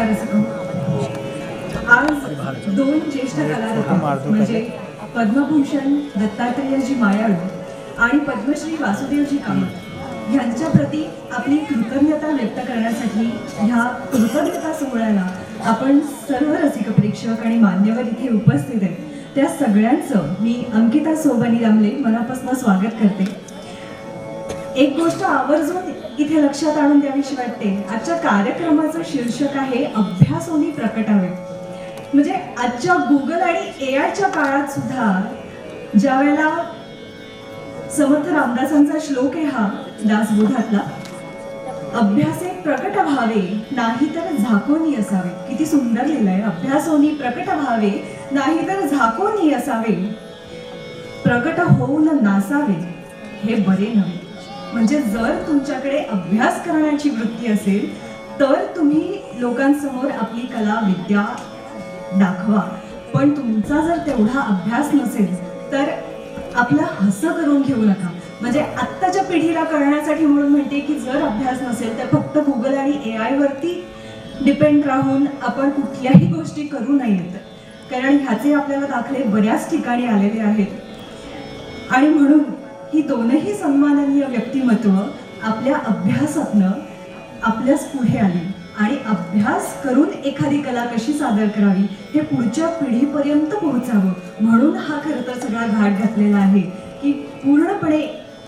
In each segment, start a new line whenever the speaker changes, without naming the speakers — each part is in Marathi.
नमस्कार रसिको. आज दोन ज्येष्ठ कलारत्न म्हणजे पद्मभूषण दत्तात्रेयजी मायाळू आणि पद्मश्री वासुदेवजी कामत यांच्या प्रती आपली कृतज्ञता व्यक्त करण्यासाठी ह्या कृतज्ञता सोहळ्याला आपण सर्व रसिक प्रेक्षक आणि मान्यवर इथे उपस्थित आहेत त्या सगळ्यांचं मी अंकिता सोबनी दामले मनापासून स्वागत करते. एक गोष्ट आवर्जून इथे लक्षात आणून द्यावीशी वाटते. आजच्या कार्यक्रमाचं शीर्षक आहे अभ्यासोनी प्रकटावे. म्हणजे आजच्या गुगल आणि एआयच्या काळात सुद्धा ज्या वेळेला समर्थ रामदासांचा श्लोक आहे हा दासबोधातला, अभ्यासे प्रकट व्हावे नाहीतर झाकोनी असावे. किती सुंदर लिहिलंय. अभ्यासोनी प्रकट व्हावे नाहीतर झाकोनी असावे, प्रकट होऊन नासावे हे बरे नव्हे. म्हणजे जर तुमच्याकडे अभ्यास करण्याची वृत्ती असेल तर तुम्ही लोकांसमोर आपली कला विद्या दाखवा, पण तुमचा जर तेवढा अभ्यास नसेल तर आपलं हसं करून घेऊ नका. म्हणजे आत्ताच्या पिढीला कळण्यासाठी म्हणून म्हणते की जर अभ्यास नसेल तर फक्त गुगल आणि एआय वरती डिपेंड राहून आपण कुठल्याही गोष्टी करू नयेत, कारण ह्याचे आपल्याला दाखले बऱ्याच ठिकाणी आलेले आहेत. आणि म्हणून ही दोनही सन्माननीय व्यक्तिमत्व आपल्या अभ्यासातनं आपल्याच पुढे आली आणि अभ्यास करून एखादी कला कशी सादर करावी हे पुढच्या पिढीपर्यंत पोहोचावं म्हणून हा खरं तर सगळा घाट घातलेला आहे की पूर्णपणे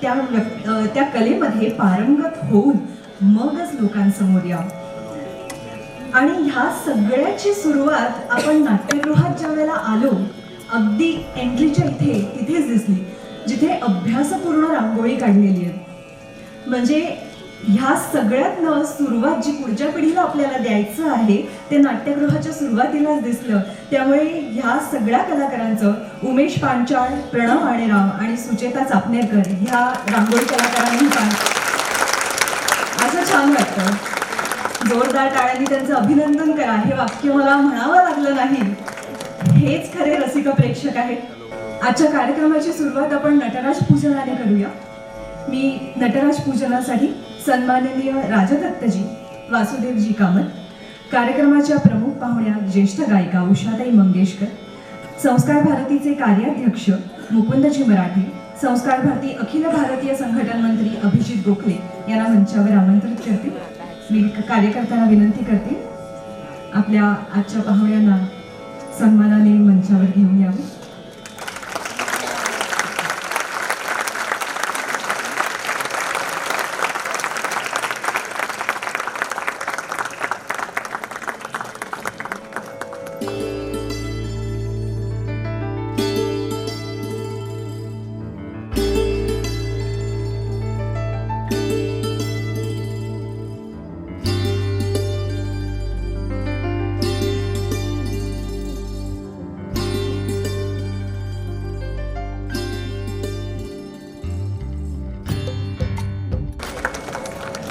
त्या कलेमध्ये पारंगत होऊन मगच लोकांसमोर या. आणि ह्या सगळ्याची सुरुवात आपण नाट्यगृहात ज्या वेळेला आलो, अगदी एंट्रीच्या तिथेच दिसली, जिथे अभ्यासपूर्ण रांगोळी काढलेली आहे. म्हणजे ह्या सगळ्यातनं सुरुवात जी पुढच्या पिढीला आपल्याला द्यायचं आहे ते नाट्यगृहाच्या सुरुवातीलाच दिसलं. त्यामुळे ह्या सगळ्या कलाकारांचं, उमेश पांचाळ, प्रणव आणेराव आणि सुचेता चापनेरकर ह्या रांगोळी कलाकारांनी असं छान वाटतं. जोरदार टाळ्यांनी त्यांचं अभिनंदन करा हे वाक्य मला म्हणावं लागलं नाही. हेच खरे रसिक प्रेक्षक आहेत. आजच्या कार्यक्रमाची सुरुवात आपण नटराज पूजनाने करूया. मी नटराज पूजनासाठी सन्माननीय राजदत्तजी वासुदेवजी कामत, कार्यक्रमाच्या प्रमुख पाहुण्या ज्येष्ठ गायिका उषाताई मंगेशकर, संस्कार भारतीचे कार्याध्यक्ष मुकुंदजी मराठे, संस्कार भारती अखिल भारतीय संघटन मंत्री अभिजित गोखले यांना मंचावर आमंत्रित करते. मी कार्यकर्त्यांना विनंती करते आपल्या आजच्या पाहुण्यांना सन्मानाने मंचावर घेऊन यावं.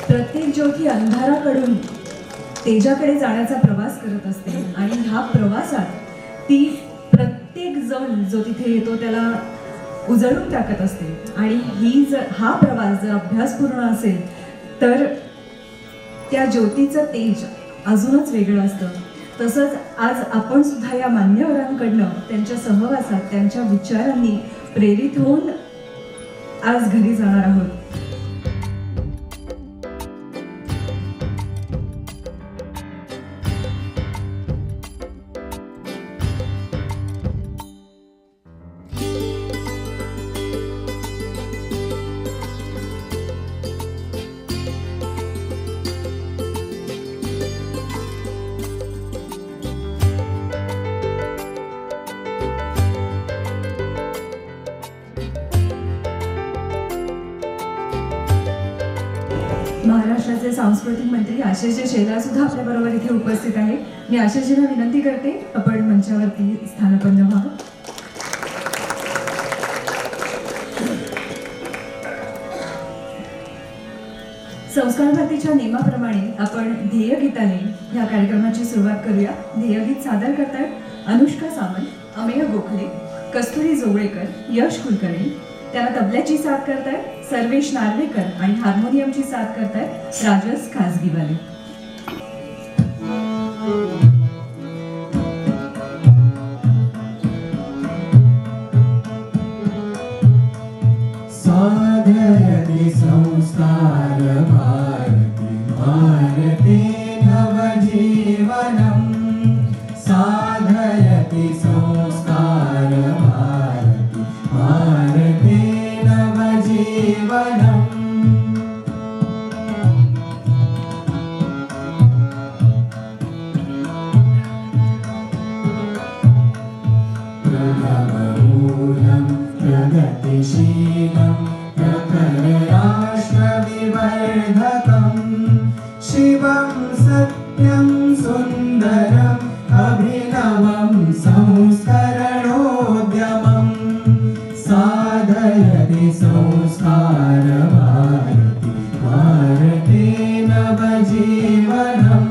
प्रत्येक ज्योती अंधाराकडून तेजाकडे जाण्याचा प्रवास करत असते आणि ह्या प्रवासात ती प्रत्येक जण जो तिथे येतो त्याला उजळून टाकत असते. आणि हा प्रवास जर अभ्यासपूर्ण असेल तर त्या ज्योतीचं तेज अजूनच वेगळं असतं. तसंच आज आपण सुद्धा या मान्यवरांकडनं त्यांच्या सहवासात त्यांच्या विचारांनी प्रेरित होऊन आज घरी जाणार आहोत. महाराष्ट्राचे सांस्कृतिक मंत्री आशिषजी शेलार सुद्धा आपल्या बरोबर इथे उपस्थित आहे. मी आशिषजींना विनंती करते आपण मंचावरती स्थानापन्न व्हावं. संस्कार भारतीच्या नियमाप्रमाणे आपण ध्येयगीताने ह्या कार्यक्रमाची सुरुवात करूया. ध्येयगीत सादर करतात अनुष्का सावंत, अमेय गोखले, कस्तुरी जोगळेकर, यश कुलकर्णी. त्याला तबल्याची साथ करतायत सर्वेश नार्वेकर आणि हार्मोनियमची साथ करतायत राजस खासगीवाले.
नवजीवनं साधयति संस्कार भारती भारते नवजीवनम् प्रभवमूलं प्रगतिशीलं प्रखरराष्ट्रविवर्धकं शिवं सत्यं सुन्दरम् अभिनवं संस्करणोद्यमं साधयति संस्कार भारती भारते नवजीवनम्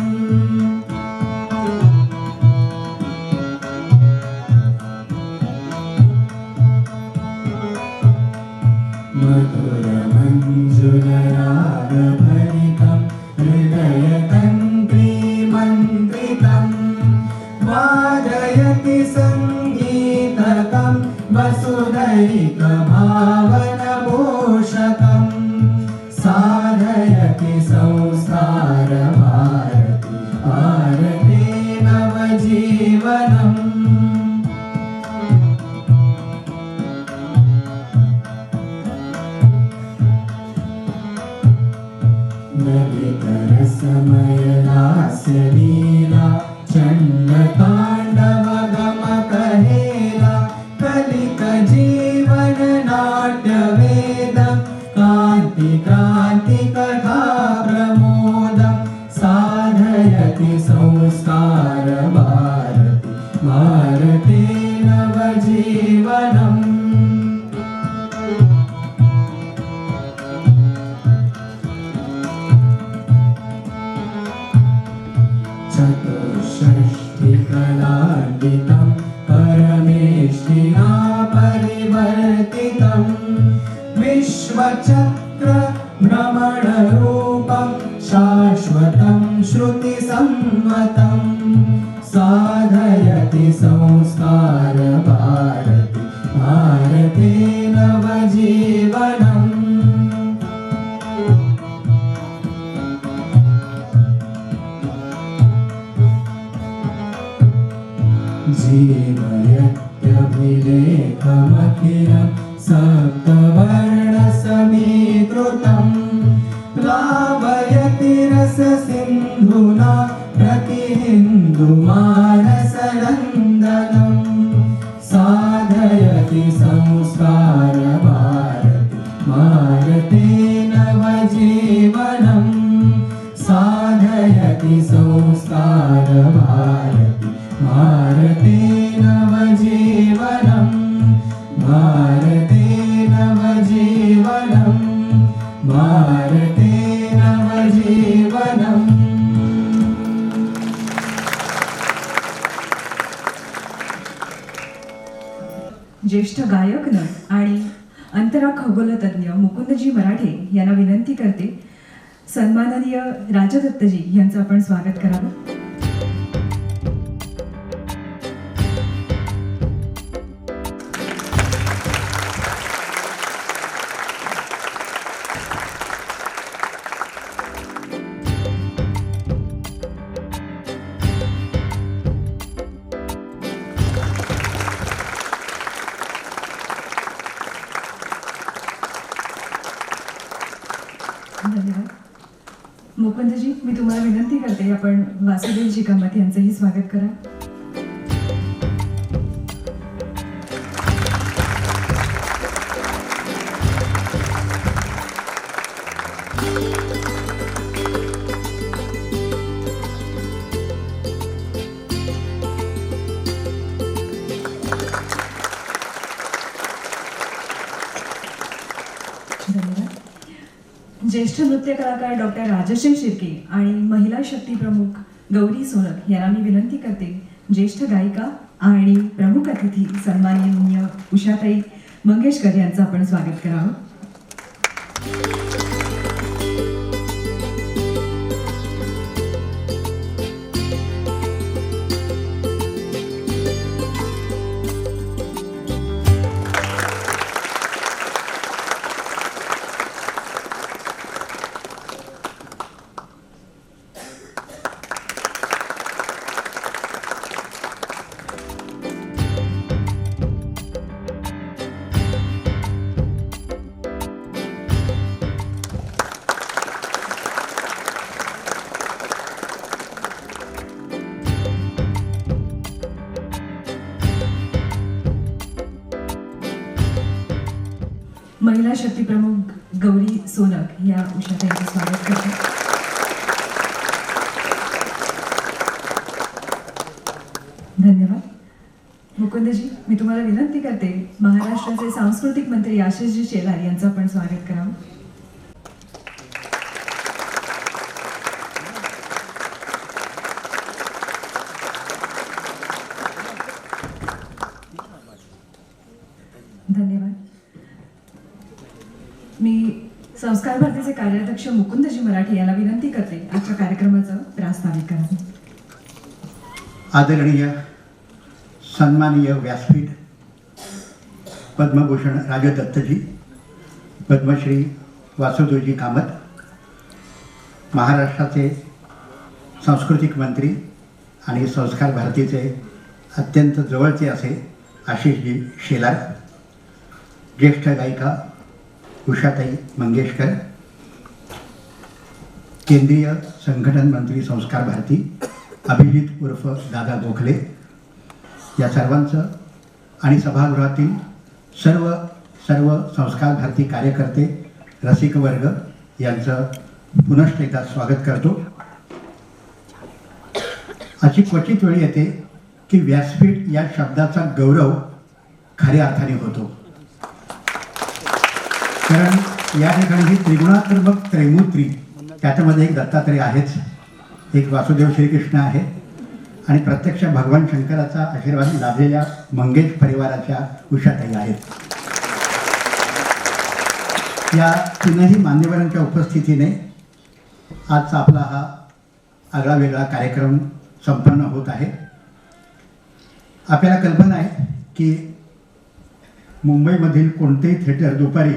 मधुरमञ्जुलरागभरितं हृदयतन्त्रीमन्त्रितं वादयति सङ्गीतकं वसुधैकभावनपोषकं साधयति संस्कार भारती भारते नवजीवनम् ललितरसमयलास्यलीला चण्डताण्डवगमकहेला कलितजीवननाट्यवेदं कान्तिक्रान्तिकथा प्रमोदं साधयति संस्कार भारती भारते नवजीवनम् चतुष्षष्टिकलान्वितं परमेष्ठिना परिवर्तितं विश्वचक्रभ्रमणरूपं शाश्वतं श्रुतिसम्मतं साधयति संस्कार भारती भारते नवजीवनम् जीवयत्यभिलेखमखिलं सप्तवर्णसमीकृतं प्लावयति रससिन्धुना प्रतिहिन्दुमानसनन्दनं साधयति संस्कार भारती भारते नवजीवनं साधयति संस्कार भारती भारते नवजीवनं भारते नवजीवनं भारते नवजीवनम्
ज्येष्ठ गायक नट आणि अंतरा खगोलतज्ञ मुकुंदजी मराठे यांना विनंती करते सन्माननीय राजदत्तजी यांचं आपण स्वागत करावं. धन्यवाद. मुकुंदजी, मी तुम्हाला विनंती करते आपण वासुदेवजी कामत यांचंही स्वागत करा. ज्येष्ठ नृत्य कलाकार डॉक्टर राजश्री शिर्के आणि महिला शक्ती प्रमुख गौरी सोनक यांना मी विनंती करते ज्येष्ठ गायिका आणि प्रमुख अतिथी सन्माननीय उषाताई मंगेशकर यांचं आपण स्वागत करावं. महिला शक्ती प्रमुख गौरी सोनक या उषाताईंचं स्वागत करते. धन्यवाद. मुकुंदजी, मी तुम्हाला विनंती करते महाराष्ट्राचे सांस्कृतिक मंत्री आशिषजी शेलार यांचं आपण स्वागत करावं. धन्यवाद. मी संस्कार भारतीचे कार्याध्यक्ष मुकुंदजी मराठे यांना विनंती करते आजच्या कार्यक्रमाचं प्रास्ताविक करावं.
आदरणीय सन्माननीय व्यासपीठ, पद्मभूषण राजदत्तजी, पद्मश्री वासुदेवजी कामत, महाराष्ट्राचे सांस्कृतिक मंत्री आणि संस्कार भारतीचे अत्यंत जवळचे असे आशिषजी शेलार, ज्येष्ठ गायिका उषाताई मंगेशकर, केंद्रीय संघटन मंत्री संस्कार भारती अभिजित उर्फ दादा गोखले, या सर्वांचं आणि सभागृहातील सर्व संस्कार भारती कार्यकर्ते, रसिक वर्ग यांचं पुनश्च एकदा स्वागत करतो. अशी क्वचित वेळ येते की व्यासपीठ या शब्दाचा गौरव खऱ्या अर्थाने होतो, कारण या ठिकाणी ही त्रिगुणात्मक त्रैमूर्ती, त्याच्यामध्ये एक दत्तात्रय आहेच, एक वासुदेव श्रीकृष्ण आहे आणि प्रत्यक्ष भगवान शंकराचा आशीर्वाद लाभलेल्या मंगेश परिवाराच्या उषाताई आहेत. या तीनही मान्यवरांच्या उपस्थितीने आजचा आपला हा आगळा वेगळा कार्यक्रम संपन्न होत आहे. आपल्याला कल्पना आहे की मुंबईमधील कोणतेही थिएटर दुपारी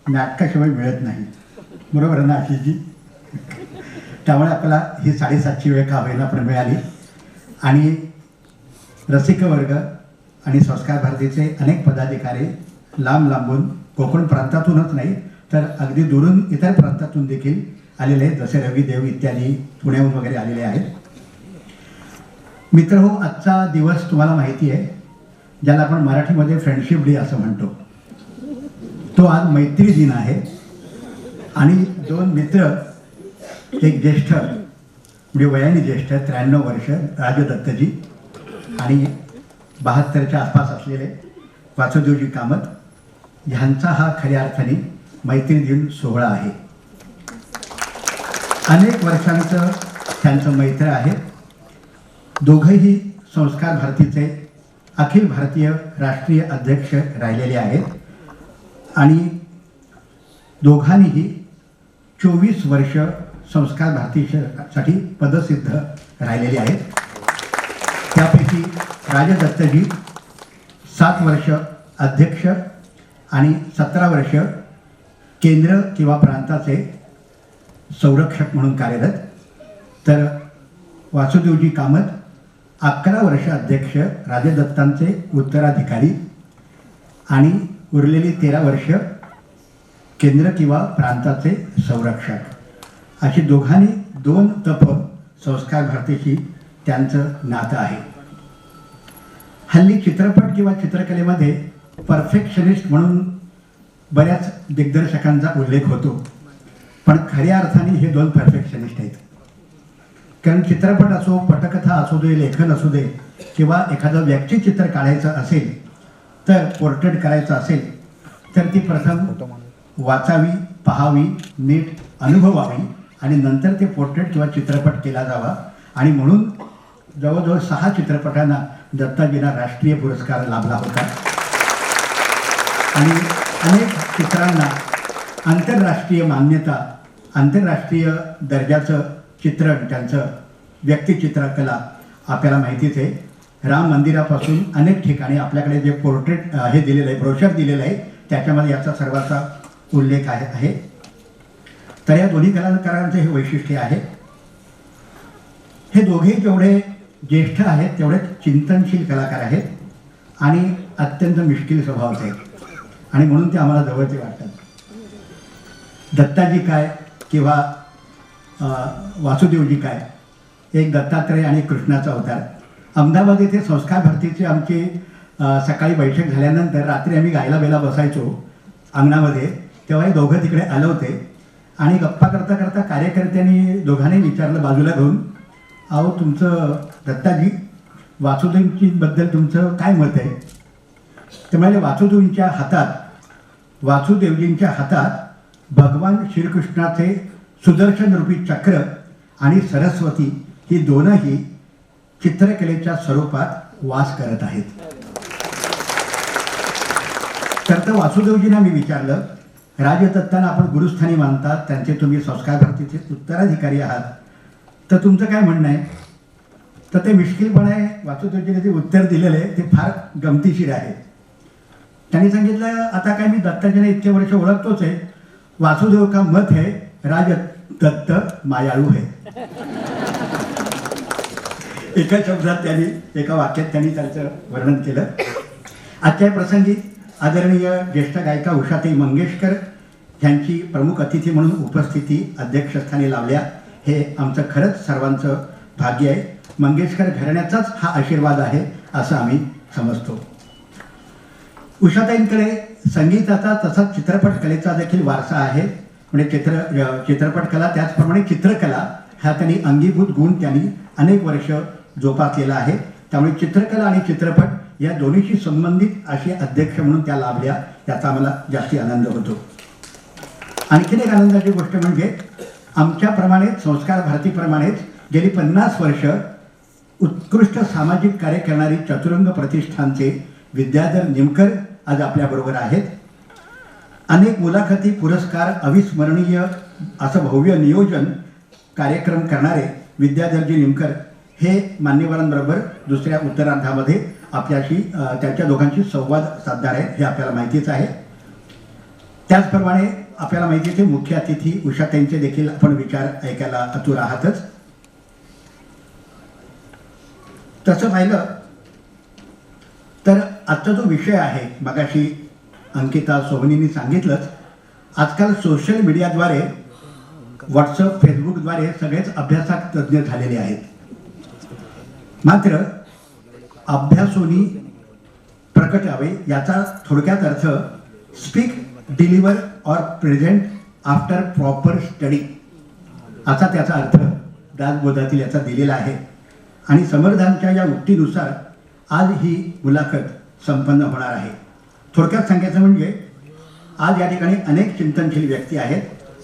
नाटकाशिवाय मिळत नाही, बरोबर ना आशिषजी? त्यामुळे आपल्याला ही 7:30ची वेळ का होईना पण मिळाली आणि रसिक वर्ग आणि संस्कार भारतीचे अनेक पदाधिकारी लांब लांबून कोकण प्रांतातूनच नाही तर अगदी दुरून इतर प्रांतातून देखील आलेले आहेत, जसे रवी देव इत्यादी पुण्याहून वगैरे आलेले आहेत. मित्र हो, आजचा दिवस तुम्हाला माहिती आहे, ज्याला आपण मराठीमध्ये फ्रेंडशिप डे असं म्हणतो, तो आज मैत्री दिन आहे. आणि दोन मित्र, एक ज्येष्ठ म्हणजे वयाने ज्येष्ठ 93 वर्ष राजदत्तजी आणि 72च्या आसपास असलेले वासुदेवजी कामत, ह्यांचा हा खऱ्या अर्थाने मैत्री दिन सोहळा आहे. अनेक वर्षांचं त्यांचं मैत्र आहे. दोघंही संस्कार भारतीचे अखिल भारतीय राष्ट्रीय अध्यक्ष राहिलेले आहेत आणि दोघांनीही 24 वर्ष संस्कार भारतीसाठी पदसिद्ध राहिलेले आहेत. त्यापैकी राजदत्तजी 7 वर्ष अध्यक्ष आणि 17 वर्ष केंद्र किंवा प्रांताचे संरक्षक म्हणून कार्यरत, तर वासुदेवजी कामत 11 वर्ष अध्यक्ष, राजदत्तांचे उत्तराधिकारी आणि उरलेली 13 वर्ष केंद्र किंवा प्रांताचे संरक्षक, अशी दोघांनी 2 तप संस्कार भारतीशी त्यांचं नातं आहे. हल्ली चित्रपट किंवा चित्रकलेमध्ये परफेक्शनिस्ट म्हणून बऱ्याच दिग्दर्शकांचा उल्लेख होतो, पण खऱ्या अर्थाने हे 2 परफेक्शनिस्ट आहेत. कारण चित्रपट असो, पटकथा असू दे, लेखन असू दे किंवा एखादं व्यक्तिचित्र काढायचं असेल, तर पोर्ट्रेट करायचं असेल तर ती प्रथम वाचावी, पाहावी, नीट अनुभवावी आणि नंतर ते पोर्ट्रेट किंवा चित्रपट केला जावा. आणि म्हणून जवळजवळ 6 चित्रपटांना दत्ताजींना राष्ट्रीय पुरस्कार लाभला होता आणि अनेक चित्रांना आंतरराष्ट्रीय मान्यता, आंतरराष्ट्रीय दर्जाचं चित्रण, त्यांचं व्यक्तिचित्रकला आपल्याला माहितीच आहे. राम मंदिरापासून अनेक ठिकाणी आपल्याकडे जे पोर्ट्रेट हे दिलेलं आहे, ब्रोशर दिलेलं आहे, त्याच्यामध्ये याचा सर्वांचा उल्लेख आहे. तर या दोन्ही कलाकारांचे हे वैशिष्ट्य आहे. हे दोघे जेवढे ज्येष्ठ आहेत तेवढे चिंतनशील कलाकार आहेत आणि अत्यंत मिश्किल स्वभावाचे आहेत आणि म्हणून ते आम्हाला जवळचे वाटतात. दत्ताजी काय किंवा वासुदेवजी काय, एक दत्तात्रय आणि कृष्णाचा अवतार. अहमदाबाद येथे संस्कार भारतीची आमची सकाळी बैठक झाल्यानंतर रात्री आम्ही गायला बेला बसायचो अंगणामध्ये, तेव्हा हे दोघं तिकडे आले होते आणि गप्पा करता करता कार्यकर्त्यांनी दोघांनी विचारलं बाजूला घेऊन, अहो तुमचं दत्ताजी वासुदेवजीबद्दल तुमचं काय मत आहे? ते म्हणाले वासुदेवजींच्या हातात भगवान श्रीकृष्णाचे सुदर्शन रूपी चक्र आणि सरस्वती ही दोनही चित्रकलेच्या स्वरूपात वास करत आहेत. तर वासुदेवजींना मी विचारलं, राजदत्तांना आपण गुरुस्थानी मानतात, त्यांचे तुम्ही संस्कार भारतीचे उत्तराधिकारी आहात, तर तुमचं काय म्हणणं आहे? तर ते मिश्किलपणे वासुदेवजीने जे उत्तर दिलेलं आहे ते फार गमतीशीर आहे. त्यांनी सांगितलं, आता काय मी दत्ताजीने इतके वर्ष ओळखतोच आहे, वासुदेव का मत है राजदत्त मायाळू है. एका शब्दात त्यांनी, एका वाक्यात त्यांनी त्याचं वर्णन केलं. आजच्या प्रसंगी आदरणीय ज्येष्ठ गायिका उषाताई मंगेशकर यांची प्रमुख अतिथी म्हणून उपस्थिती अध्यक्षस्थानी लावल्या, हे आमचं खरंच सर्वांचं भाग्य आहे. मंगेशकर घराण्याचाच हा आशीर्वाद आहे असं आम्ही समजतो. उषाताईंकडे संगीताचा तसाच चित्रपट कलेचा देखील वारसा आहे. म्हणजे चित्रपट कला त्याचप्रमाणे चित्रकला हा त्यांनी अंगीभूत गुण त्यांनी अनेक वर्ष जोपासलेला आहे. त्यामुळे चित्रकला आणि चित्रपट या दोन्हीशी संबंधित अशी अध्यक्ष म्हणून त्या लाभल्या, याचा आम्हाला जास्ती आनंद होतो. आणखीन एक आनंदाची गोष्ट म्हणजे आमच्याप्रमाणेच संस्कार भारतीप्रमाणेच गेली 50 वर्ष उत्कृष्ट सामाजिक कार्य करणारी चतुरंग प्रतिष्ठानचे विद्याधर निमकर आज आपल्याबरोबर आहेत. अनेक मुलाखती, पुरस्कार, अविस्मरणीय असं भव्य नियोजन कार्यक्रम करणारे विद्याधरजी निमकर हे मान्यवरांबरोबर दुसऱ्या उत्तरार्धामध्ये आपल्याशी त्यांच्या दोघांशी संवाद साधणार आहेत, हे आपल्याला माहितीच आहे. त्याचप्रमाणे आपल्याला माहिती आहे मुख्य अतिथी उषाताईंचे देखील आपण विचार ऐकायला आतुर आहातच. तसं पाहिलं तर आजचा जो विषय आहे, मगाशी अंकिता सोहनींनी सांगितलंच, आजकाल सोशल मीडियाद्वारे, व्हॉट्सअप, फेसबुकद्वारे सगळेच अभ्यासात तज्ज्ञ झालेले आहेत. मात्र अभ्यासोनी प्रकटावे याचा थोडक्यात अर्थ स्पीक, डिलिव्हर और प्रेझेंट आफ्टर प्रॉपर स्टडी असा त्याचा अर्थ दासबोधातील याचा दिलेला आहे. आणि समर्थांच्या या उक्तीनुसार आज ही मुलाखत संपन्न होणार आहे. थोडक्यात सांगायचं म्हणजे आज या ठिकाणी अनेक चिंतनशील व्यक्ती आहेत.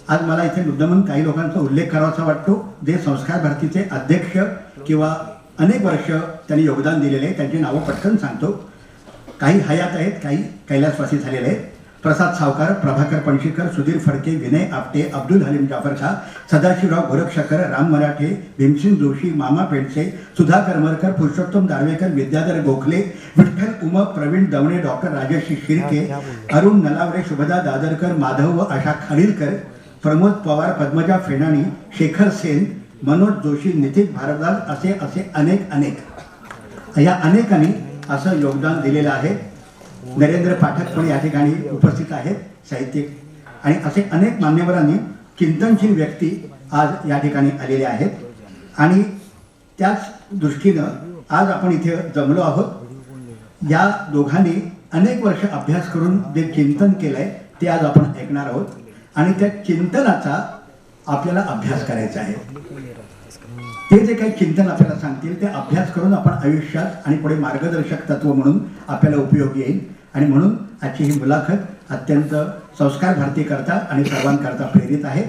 आज मला इथे मुद्दामून काही लोकांचा उल्लेख करावासा वाटतो, जे संस्कार भारतीचे अध्यक्ष किंवा अनेक वर्ष त्यांनी योगदान दिलेले आहे. त्यांची नावं पटकन सांगतो. काही हयात आहेत, काही कैलासवासी झालेले आहेत. प्रसाद सावकार, प्रभाकर पणशीकर, सुधीर फडके, विनय आपटे, अब्दुल हलीम जाफर खा, सदाशिवराव गोरक्षकर, राम मराठे, भीमसिंग जोशी, मामा पेंडसे, सुधा करमरकर, पुरुषोत्तम दारवेकर, विद्याधर गोखले, विठ्ठल उमा, प्रवीण दवणे, डॉक्टर राजश्री शिर्के, अरुण नलावरे, शुभदा दादरकर, माधव व आशा खाडीलकर, प्रमोद पवार, पद्मजा फेणाणी, शेखर सेन, मनोज जोशी, नितीन भारद्वाज असे असे अनेक या अनेकांनी असं योगदान दिलेलं आहे. नरेंद्र पाठक पण या ठिकाणी उपस्थित आहेत, साहित्यिक, आणि असे अनेक मान्यवरांनी, चिंतनशील व्यक्ती आज या ठिकाणी आलेले आहेत. आणि त्याच दृष्टीनं आज आपण इथे जमलो आहोत. या दोघांनी अनेक वर्ष अभ्यास करून जे चिंतन केलंय ते आज आपण ऐकणार आहोत. आणि त्या चिंतनाचा आपल्याला अभ्यास करायचा आहे. ते जे काही चिंतन आपल्याला सांगतील ते अभ्यास करून आपण आयुष्यात आणि पुढे मार्गदर्शक तत्व म्हणून आपल्याला उपयोगी येईल. आणि म्हणून आजची ही मुलाखत अत्यंत संस्कार भारतीकरता आणि सर्वांकरता प्रेरित आहे.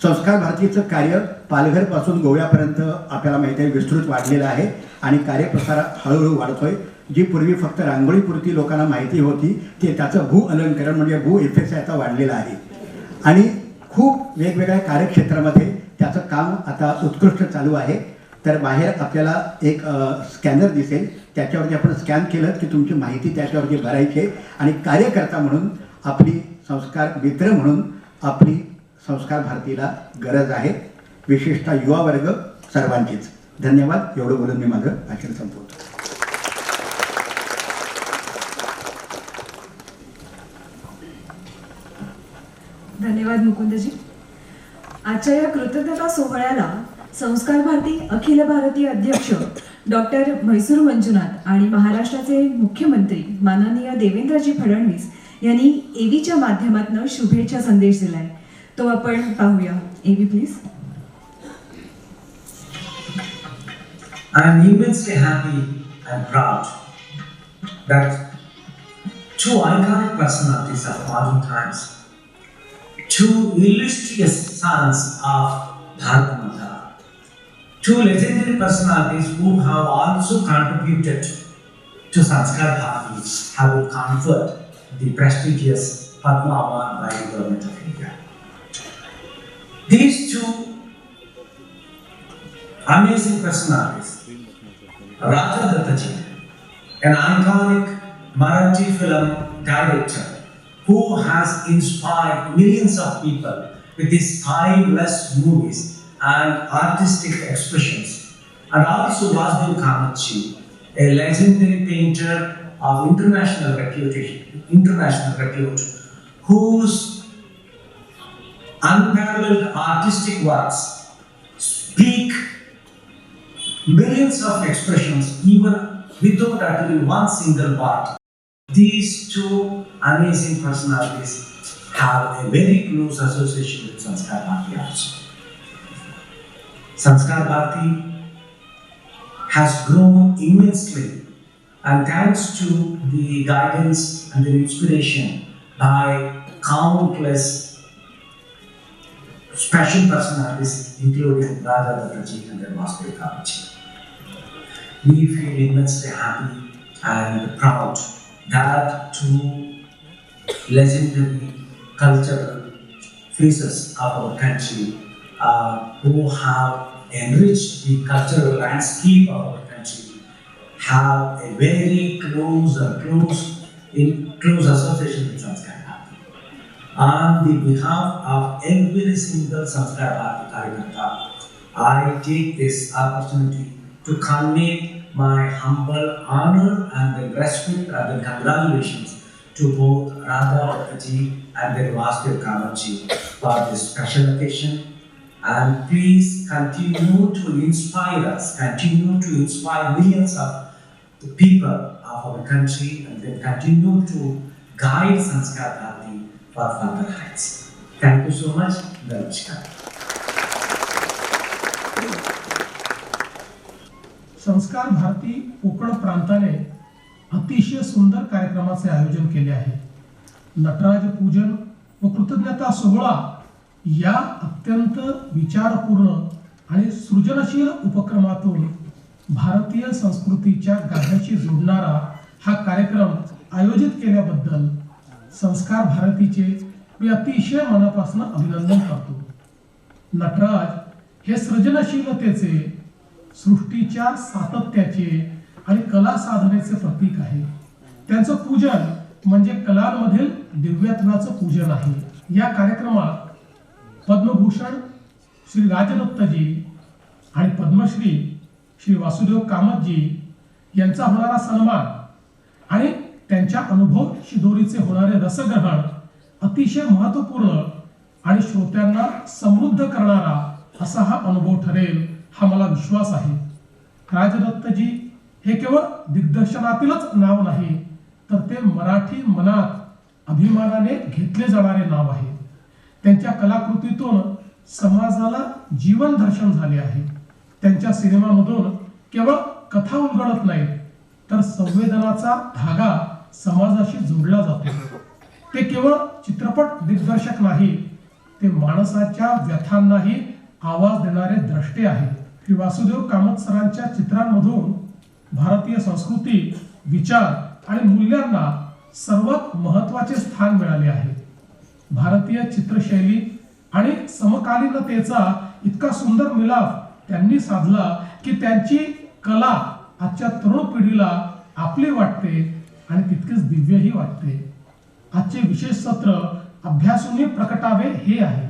संस्कार भारतीचं कार्य पालघरपासून गोव्यापर्यंत आपल्याला माहिती आहे विस्तृत वाढलेलं आहे आणि कार्यप्रसार हळूहळू वाढतोय. जी पूर्वी फक्त रांगोळीपुरती लोकांना माहिती होती ते त्याचं भू अलंकरण म्हणजे भू इफेक्ट आता वाढलेला आहे. आणि खूप वेगवेगळ्या कार्यक्षेत्रामध्ये त्याचं काम आता उत्कृष्ट चालू आहे. तर बाहेर आपल्याला एक स्कॅनर दिसेल, त्याच्यावरती आपण स्कॅन केलं की तुमची माहिती त्याच्यावरती भरायची आहे. आणि कार्यकर्ता म्हणून आपली संस्कार मित्र म्हणून आपली संस्कार भारतीला गरज आहे, विशेषतः युवा वर्ग सर्वांचीच. धन्यवाद. एवढं बोलून मी माझं भाषण संपवतो.
धन्यवाद मुकुंदजी. आजच्या या कृतज्ञता सोहळ्याला संस्कार भारती अखिल भारतीय अध्यक्ष डॉक्टर म्हैसूर मंजुनाथ आणि महाराष्ट्राचे मुख्यमंत्री माननीय देवेंद्रजी फडणवीस यांनी एवीच्या माध्यमातून शुभेच्छा संदेश दिलाय, तो आपण पाहूया. एवी please.
I am immensely happy and proud that two iconic personalities of modern times, two illustrious sons of Bharat Mata, two legendary personalities who have also contributed to Sanskar Bharati, have been conferred the prestigious Padma Award by the Government of India. These two amazing personalities, Raja Dattaji, an iconic Marathi film director who has inspired millions of people with his timeless movies and artistic expressions, and also Vasudev Kamathji, a legendary painter of international repute, whose unparalleled artistic works speak millions of expressions even without uttering one single word. These two amazing personalities have a very close association with Sanskar Bharati also. Sanskar Bharati has grown immensely, and thanks to the guidance and the inspiration by countless special personalities, including Raja Dattaji and then Vasudev Kamathji. We feel immensely happy and proud that two legendary cultural faces of our country who have enriched the cultural landscape of our country have a very close association with Sanskar Bharati. On the behalf of every single Sanskar Bharati Karyakarta, I take this opportunity to convey my humble honor and the respect and the congratulations to both Radha Dattaji and then Vasudev Kamathji for this special occasion. And please continue to inspire us, continue to inspire millions of the people of our country, and then continue to guide Sanskar Bharati for further heights. Thank you so much. Namaskar.
संस्कार भारती कोकण प्रांताने अतिशय सुंदर कार्यक्रमाचे आयोजन केले आहे. नटराज पूजन व कृतज्ञता सोहळा या अत्यंत विचारपूर्ण आणि सृजनशील उपक्रमातून भारतीय संस्कृतीच्या गाभ्याशी जोडणारा हा कार्यक्रम आयोजित केल्याबद्दल संस्कार भारतीचे मी अतिशय मनापासून अभिनंदन करतो. नटराज हे सृजनशीलतेचे, सृष्टीच्या सातत्याचे आणि कला साधनेचे प्रतीक आहे. त्यांचं पूजन म्हणजे कलांमधील दिव्यत्वाचं पूजन आहे. या कार्यक्रमात पद्मभूषण श्री राजदत्तजी आणि पद्मश्री श्री वासुदेव कामतजी यांचा होणारा सन्मान आणि त्यांच्या अनुभव शिदोरीचे होणारे रसग्रहण अतिशय महत्त्वपूर्ण आणि श्रोत्यांना समृद्ध करणारा असा हा अनुभव ठरेल, हा मला विश्वास आहे. राजदत्तजी हे केवळ दिग्दर्शनातीलच नाव नाही, तर ते मराठी मनात अभिमानाने घेतले जाणारे नाव आहे. त्यांच्या कलाकृतीतून समाजाला जीवन दर्शन झाले आहे. त्यांच्या सिनेमामधून केवळ कथा उलगडत नाहीत, तर संवेदनाचा धागा समाजाशी जोडला जातो. ते केवळ चित्रपट दिग्दर्शक नाही, ते माणसाच्या व्यथांनाही आवाज देणारे द्रष्टे आहेत. श्री वासुदेव कामत सरांच्या चित्रांमधून भारतीय संस्कृती, विचार आणि मूल्यांना सर्वात महत्त्वाचे स्थान मिळाले आहे. भारतीय चित्रशैली आणि समकालीनतेचा इतका सुंदर मिलाफ त्यांनी साधला की त्यांची कला आजच्या तरुण पिढीला आपली वाटते आणि तितकेच दिव्यही वाटते. आजचे विशेष सत्र अभ्यासूनी प्रकटावे हे आहे,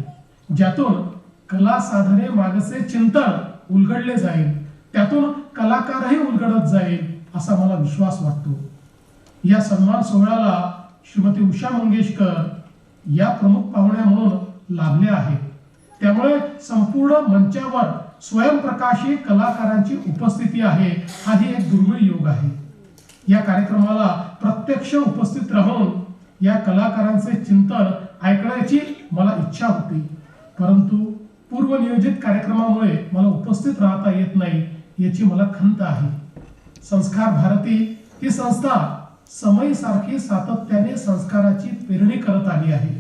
ज्यातून कला साधने मागचे चिंतन उलगडले जाईल, त्यातून कलाकारही उलगडत जाईल असा मला विश्वास वाटतो. या सन्मान सोहळ्याला श्रीमती उषा मंगेशकर या प्रमुख पाहुण्या म्हणून लाभल्या आहेत. त्यामुळे संपूर्ण मंचावर स्वयंप्रकाशी कलाकारांची उपस्थिती आहे, हाही एक दुर्मिळ योग आहे. या कार्यक्रमाला प्रत्यक्ष उपस्थित राहून या कलाकारांचे चिंतन ऐकण्याची मला इच्छा होती, परंतु पूर्वनियोजित कार्यक्रमामुळे मला उपस्थित राहता येत नाही याची मला खंत आहे. संस्कार भारती ही संस्था समयीसारखी सातत्याने संस्काराची पेरणी करत आली आहे.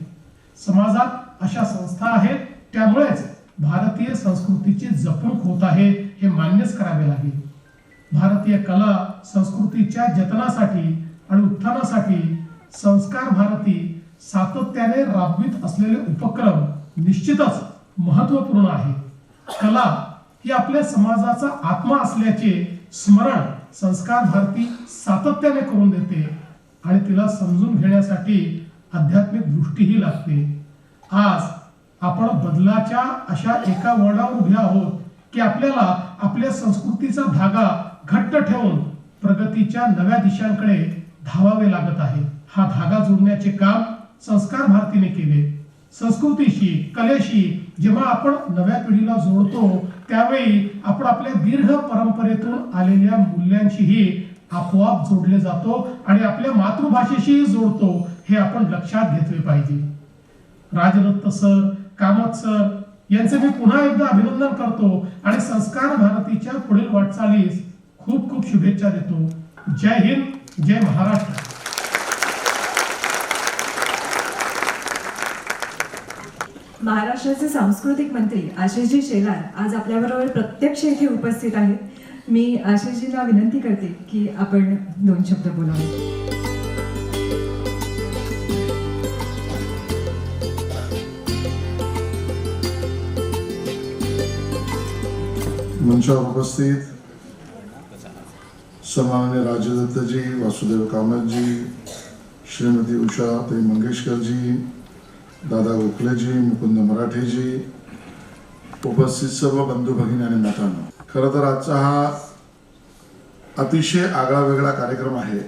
समाजात अशा संस्था आहेत, त्यामुळेच भारतीय संस्कृतीची जपणूक होत आहे हे मान्यच करावे लागेल. भारतीय कला संस्कृतीच्या जतनासाठी आणि उत्थानासाठी संस्कार भारती सातत्याने राबवित असलेले उपक्रम निश्चितच महत्त्वपूर्ण आहे. कला ही आपल्या समाजाचा आत्मा असल्याचे स्मरण संस्कार भारती सातत्याने करून देते आणि तिला समजून घेण्यासाठी आध्यात्मिक दृष्टीही लागते. आज आपण बदलाच्या अशा एका वळणावर उभे आहोत की आपल्याला आपल्या संस्कृतीचा धागा घट्ट ठेवून प्रगतीच्या नव्या दिशांकडे धावावे लागत आहे. हा धागा जोडण्याचे काम संस्कार भारतीने केले. संस्कृतीशी, कलेशी जेव्हा आपण नव्या पिढीला जोडतो त्यावेळी आपण आपल्या दीर्घ परंपरेतून आलेल्या मूल्यांशीही आपोआप जोडले जातो आणि आपल्या मातृभाषेशीही जोडतो हे आपण लक्षात घेतले पाहिजे. राजदत्त सर, कामत सर यांचे मी पुन्हा एकदा अभिनंदन करतो आणि संस्कार भारतीच्या पुढील वाटचालीस खूप खूप शुभेच्छा देतो. जय हिंद, जय महाराष्ट्र.
महाराष्ट्राचे सांस्कृतिक मंत्री आशिषजी शेलार आज आपल्याबरोबर प्रत्यक्ष इथे उपस्थित आहेत. मी आशिषजींना विनंती करते की आपण 2 शब्द बोलावे.
मंचावर उपस्थित सन्माननीय राजदत्तजी, वासुदेव कामतजी, श्रीमती उषाताई मंगेशकरजी, दादा गोखलेजी, मुकुंद मराठेजी, उपस्थित सर्व बंधू भगिनी आणि मित्रांनो, खरं तर आजचा हा अतिशय आगळा वेगळा कार्यक्रम आहे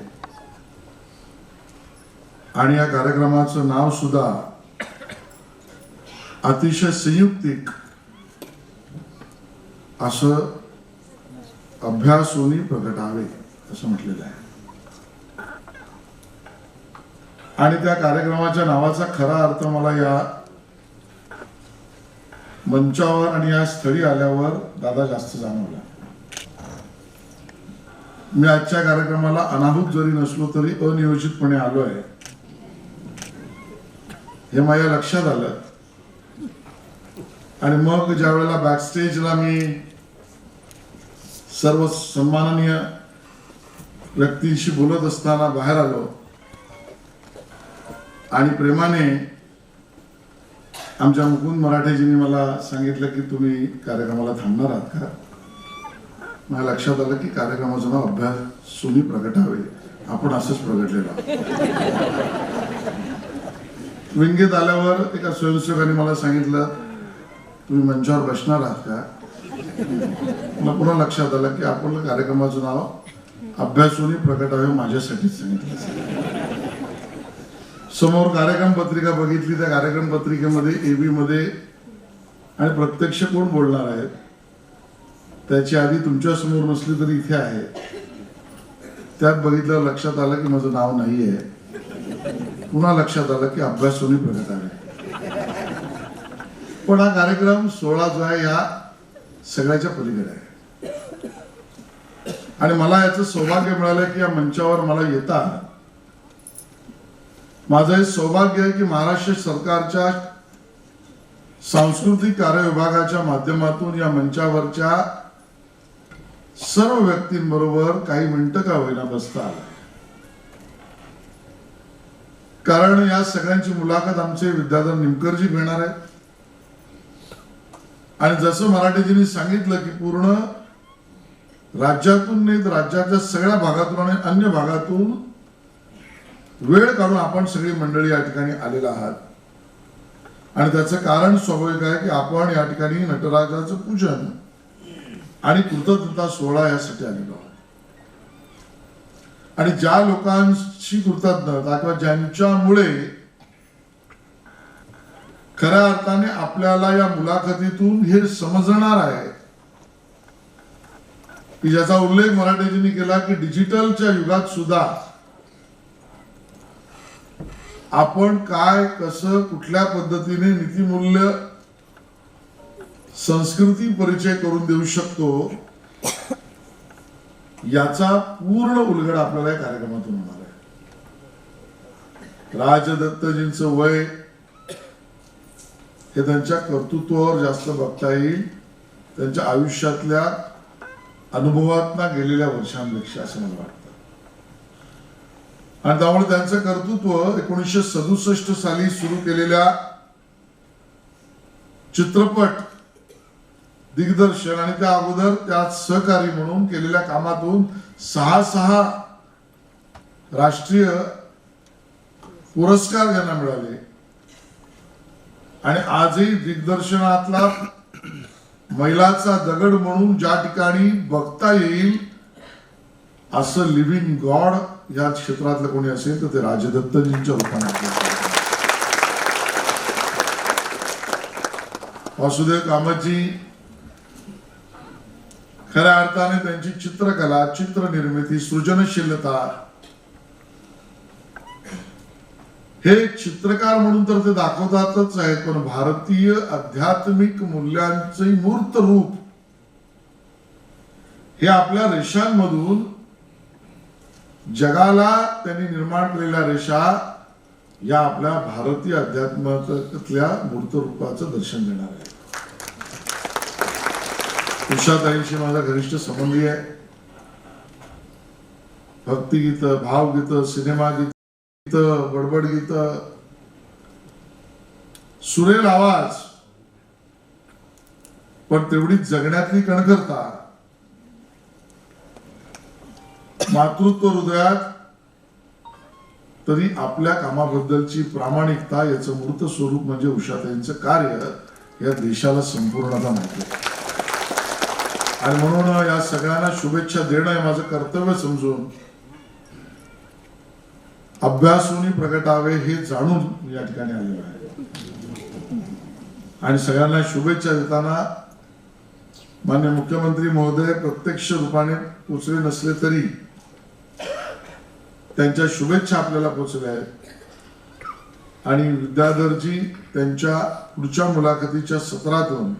आणि या कार्यक्रमाचं नाव सुद्धा अतिशय संयुक्तिक असं अभ्यासोनी प्रगटावे असं म्हटलेलं आहे. आणि त्या कार्यक्रमाच्या नावाचा खरा अर्थ मला या मंचावर आणि या स्थळी आल्यावर दादा जास्त जाणवला. मी आजच्या कार्यक्रमाला अनाहूत जरी नसलो तरी अनियोजितपणे आलोय हे माझ्या लक्षात आलं. आणि मग ज्या वेळेला बॅकस्टेजला मी सर्व सन्माननीय व्यक्तींशी बोलत असताना बाहेर आलो आणि प्रेमाने आमच्या मुकुंद मराठेजींनी मला सांगितलं की तुम्ही कार्यक्रमाला थांबणार आहात का. मला लक्षात आलं की कार्यक्रमाचं नाव अभ्यासोनी प्रगटावे, आपण असंच प्रगटलेलं. विंगेत आल्यावर एका स्वयंसेवकाने मला सांगितलं तुम्ही मंचावर बसणार आहात का. मला पुन्हा लक्षात आलं की आपण कार्यक्रमाचं नाव अभ्यासोनी प्रगटावे माझ्यासाठीच सांगितलं. समोर कार्यक्रम पत्रिका बघितली, त्या कार्यक्रम पत्रिकेमध्ये एबी मध्ये आणि प्रत्यक्ष कोण बोलणार आहेत त्याची आधी तुमच्या समोर नसली तरी इथे आहे, त्यात बघितलं लक्षात आलं की माझं नाव नाहीये. पुन्हा लक्षात आलं की अभ्यासोनी प्रगटावे. पण हा कार्यक्रम 16 जो आहे या सगळ्याच्या पलीकडे आहे आणि मला याचं सौभाग्य मिळालं की या मंचावर मला येता माझं हे सौभाग्य आहे की महाराष्ट्र सरकारच्या सांस्कृतिक कार्य विभागाच्या माध्यमातून या मंचावरच्या सर्व व्यक्तींबरोबर काही मिनिटं का होईना बसता आलं. कारण या सगळ्यांची मुलाखत आमचे विद्याधर निमकरजी घेणार आहेत आणि जसं मराठेजींनी सांगितलं की पूर्ण राज्यातून नाही तर राज्याच्या सगळ्या भागातून आणि अन्य भागातून वेळ काढून आपण सगळी मंडळी या ठिकाणी आलेला आहात. आणि त्याचं कारण स्वाभाविक आहे की आपण या ठिकाणी नटराजाचं पूजन आणि कृतज्ञता सोहळा यासाठी आलेलो आहोत. आणि ज्या लोकांची कृतज्ञता किंवा ज्यांच्यामुळे खऱ्या अर्थाने आपल्याला या मुलाखतीतून हे समजणार आहे की ज्याचा उल्लेख मराठेजींनी केला की डिजिटलच्या युगात सुद्धा आपण काय कसं कुठल्या पद्धतीने नीतिमूल्य संस्कृती परिचय करून देऊ शकतो याचा पूर्ण उलगडा आपल्याला या कार्यक्रमातून होणार आहे. राजदत्तजींचं वय हे त्यांच्या कर्तृत्वावर जास्त बघता येईल, त्यांच्या आयुष्यातल्या अनुभवातना गेलेल्या वर्षांपेक्षा, असं मला वाटतं. आणि त्यामुळे त्यांचं कर्तृत्व 1967 साली सुरू केलेल्या चित्रपट दिग्दर्शन आणि त्या अगोदर त्यात सहकारी म्हणून केलेल्या कामातून 6 राष्ट्रीय पुरस्कार त्यांना मिळाले. आणि आजही दिग्दर्शनातला मैलाचा दगड म्हणून ज्या ठिकाणी बघता येईल असं लिव्हिंग गॉड या क्षेत्रातलं कोणी असेल तर ते राजदत्तजींच्या रूपाने असेल. वासुदेव कामतजी खऱ्या अर्थाने त्यांची चित्रकला, चित्रनिर्मिती, सृजनशीलता, हे चित्रकार म्हणून तर ते दाखवतातच आहेत, पण भारतीय आध्यात्मिक मूल्यांचे मूर्त रूप हे आपल्या रेषांमधून जगाला त्यांनी निर्माण केलेल्या रेषा या आपल्या भारतीय अध्यात्मातल्या मूर्त रूपाचं दर्शन देणार आहे. उषाताईंशी माझा घनिष्ठ संबंधी आहे. भक्तिगीत, भावगीत, सिनेमा गीत, बडबड गीत, सुरेल आवाज, पण तेवढीच जगण्यातली कणखरता, मातृत्व हृदयात, तरी आपल्या कामाबद्दलची प्रामाणिकता याचं मूर्त स्वरूप म्हणजे उषाताईंचं कार्य या देशाला संपूर्णता माहिती आहे. आणि म्हणून या सगळ्यांना शुभेच्छा देणं हे माझं कर्तव्य समजून अभ्यासूनी प्रगटावे हे जाणून मी या ठिकाणी आलेलो आहे. आणि सगळ्यांना शुभेच्छा देताना माननीय मुख्यमंत्री महोदय प्रत्यक्ष रूपाने पोचले नसले तरी त्यांच्या शुभेच्छा आपल्याला पोचल्या आहेत. आणि विद्याधरजी त्यांच्या पुढच्या मुलाखतीच्या सत्रातून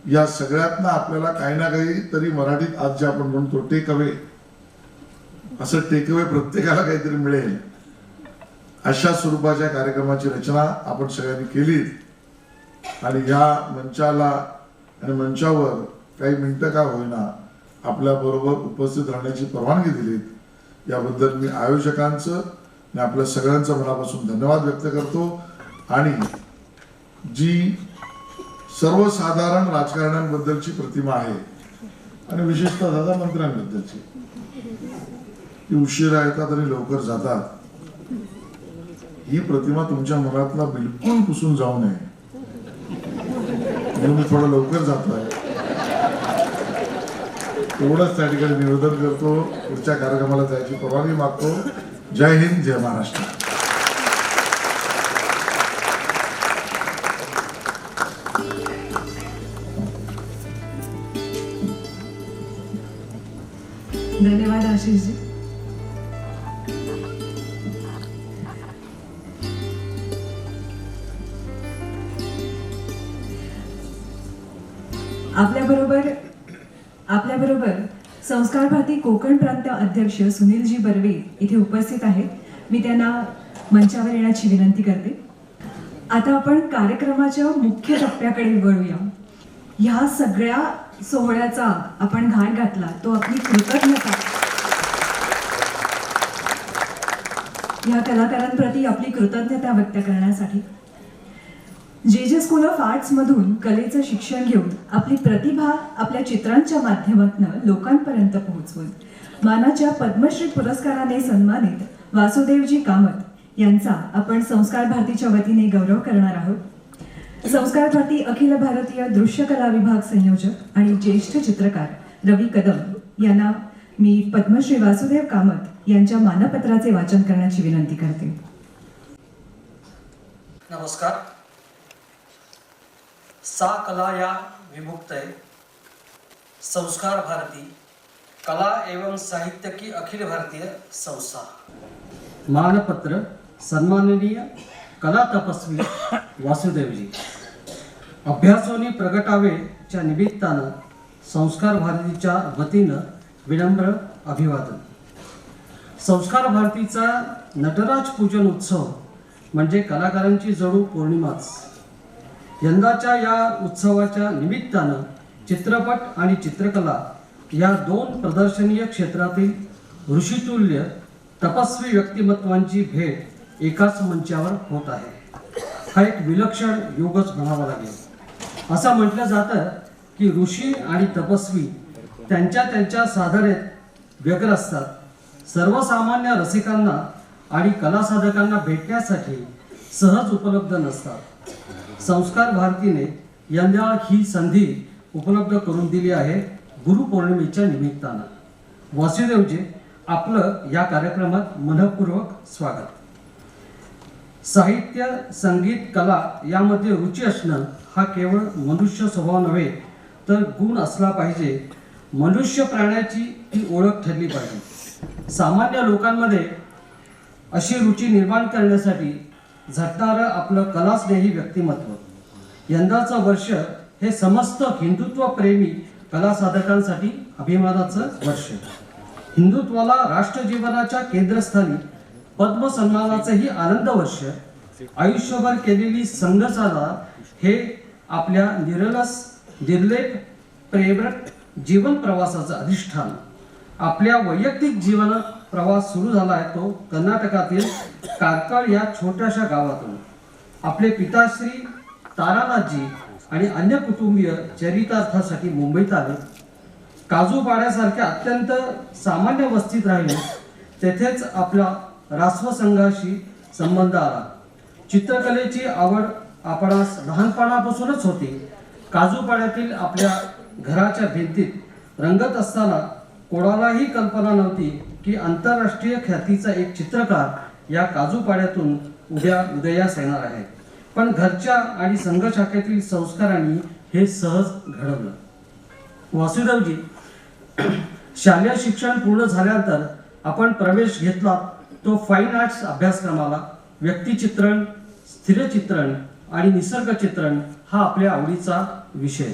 या सगळ्यातनं आपल्याला काही ना काही तरी मराठीत आज जे आपण म्हणतो टेक अवे, असं टेक अवे प्रत्येकाला काहीतरी मिळेल अशा स्वरूपाच्या कार्यक्रमाची रचना आपण सगळ्यांनी केली. आणि या मंचाला आणि मंचावर काही मिनिटं का होईना आपल्या बरोबर उपस्थित राहण्याची परवानगी दिलीत याबद्दल मी आयोजकांचं आणि आपल्या सगळ्यांचं मनापासून धन्यवाद व्यक्त करतो. आणि जी सर्वसाधारण राजकारण्यांबद्दलची प्रतिमा आहे आणि विशेषतः दादा मंत्र्यांबद्दलची, ती उशिरा येतात आणि लवकर जातात, ही प्रतिमा तुमच्या मनातला बिलकुल पुसून जाऊ नये म्हणून मी थोडं लवकर जातोय एवढंच त्या ठिकाणी निवेदन करतो. पुढच्या कार्यक्रमाला जायची परवानगी मागतो. जय हिंद, जय महाराष्ट्र.
धन्यवाद आशिषजी. आपल्याबरोबर संस्कार भारती कोकण प्रांत अध्यक्ष सुनीलजी बर्वे इथे उपस्थित आहेत. मी त्यांना मंचावर येण्याची विनंती करते. आता आपण कार्यक्रमाच्या मुख्य टप्प्याकडे वळूया. ह्या सगळ्या सोहळ्याचा आपण घाट घातला तो आपली कृतज्ञता, ह्या कलाकारांप्रती आपली कृतज्ञता व्यक्त करण्यासाठी जे स्कूल ऑफ आर्ट्स मधून कलेचं शिक्षण घेऊन आपली प्रतिभा आपल्या चित्रांच्या माध्यमातून लोकांपर्यंत पोहोचवून मानाच्या पद्मश्री पुरस्काराने सन्मानित वासुदेवजी कामत यांचा आपण संस्कार भारतीच्या वतीने गौरव करणार आहोत. संस्कार भारती अखिल भारतीय दृश्य कला विभाग संयोजक आणि ज्येष्ठ चित्रकार रवी कदम यांना मी पद्मश्री वासुदेव कामत यांच्या मानपत्राचे वाचन करण्याची विनंती करते.
नमस्कार. सा कला या विमुक्त संस्कार भारती कला एवं साहित्य की अखिल भारतीय संस्था.
मानपत्र सन्माननीय कला तपस्वी वासुदेवजी, अभ्यासोनी प्रगटावेच्या निमित्तानं संस्कार भारतीच्या वतीनं विनम्र अभिवादन. संस्कार भारतीचा नटराज पूजन उत्सव म्हणजे कलाकारांची जणू पौर्णिमाच. यंदाच्या या उत्सवाच्या निमित्तानं चित्रपट आणि चित्रकला या दोन प्रदर्शनीय क्षेत्रातील ऋषितुल्य तपस्वी व्यक्तिमत्वांची भेट एकाच मंचावर होत आहे. हा एक विलक्षण योगच म्हणावा लागेल. असं म्हटलं जातं की ऋषी आणि तपस्वी त्यांच्या साधनेत व्यग्र असतात. सर्वसामान्य रसिकांना आणि कलासाधकांना भेटण्यासाठी सहज उपलब्ध नसतात. संस्कार भारतीने यंदा ही संधी उपलब्ध करून दिली आहे गुरुपौर्णिमेच्या निमित्तानं. वासुदेवजी, आपलं या कार्यक्रमात मनःपूर्वक स्वागत. साहित्य, संगीत, कला यामध्ये रुची असणं हा केवळ मनुष्य स्वभाव नव्हे तर गुण असला पाहिजे. मनुष्य प्राण्याची ती ओळख ठरली पाहिजे. सामान्य लोकांमध्ये अशी रुची निर्माण करण्यासाठी झटणारं आपलं कलास्नेही व्यक्तिमत्व. यंदाचं वर्ष हे समस्त हिंदुत्व प्रेमी कलासाधकांसाठी अभिमानाचं वर्ष. हिंदुत्वाला राष्ट्रजीवनाच्या केंद्रस्थानी पद्म सन्मानाचंही आनंद वर्ष. आयुष्यभर केलेली संघचाला हे आपल्या निर्लेप प्रेरक जीवन प्रवासाचं अधिष्ठान. आपल्या वैयक्तिक जीवन प्रवास सुरू झाला आहे तो कर्नाटकातील कारकळ या छोट्याशा गावातून. आपले पिताश्री तारानाथजी आणि अन्य कुटुंबीय चरितार्थासाठी मुंबईत आले. काजूपाड्यासारख्या अत्यंत सामान्य वस्तीत राहिले. तेथेच आपला राष्ट्रसंघाशी संबंध आला. चित्रकलेची आवड आपणास लहानपणापासूनच होती. काजूपाड्यातील आपल्या घराच्या भिंतीत रंगत असताना कोणालाही कल्पना नव्हती की आंतरराष्ट्रीय ख्यातीचा एक चित्रकार या काजूपाड्यातून उदयास येणार आहे. पण घरच्या आणि संघशाखेतील संस्कारांनी हे सहज घडवलं. वासुदेवजी, शालेय शिक्षण पूर्ण झाल्यानंतर आपण प्रवेश घेतला तो फाईन आर्ट्स अभ्यासक्रमाला. व्यक्तिचित्रण, स्थिरचित्रण आणि निसर्गचित्रण हा आपल्या आवडीचा विषय.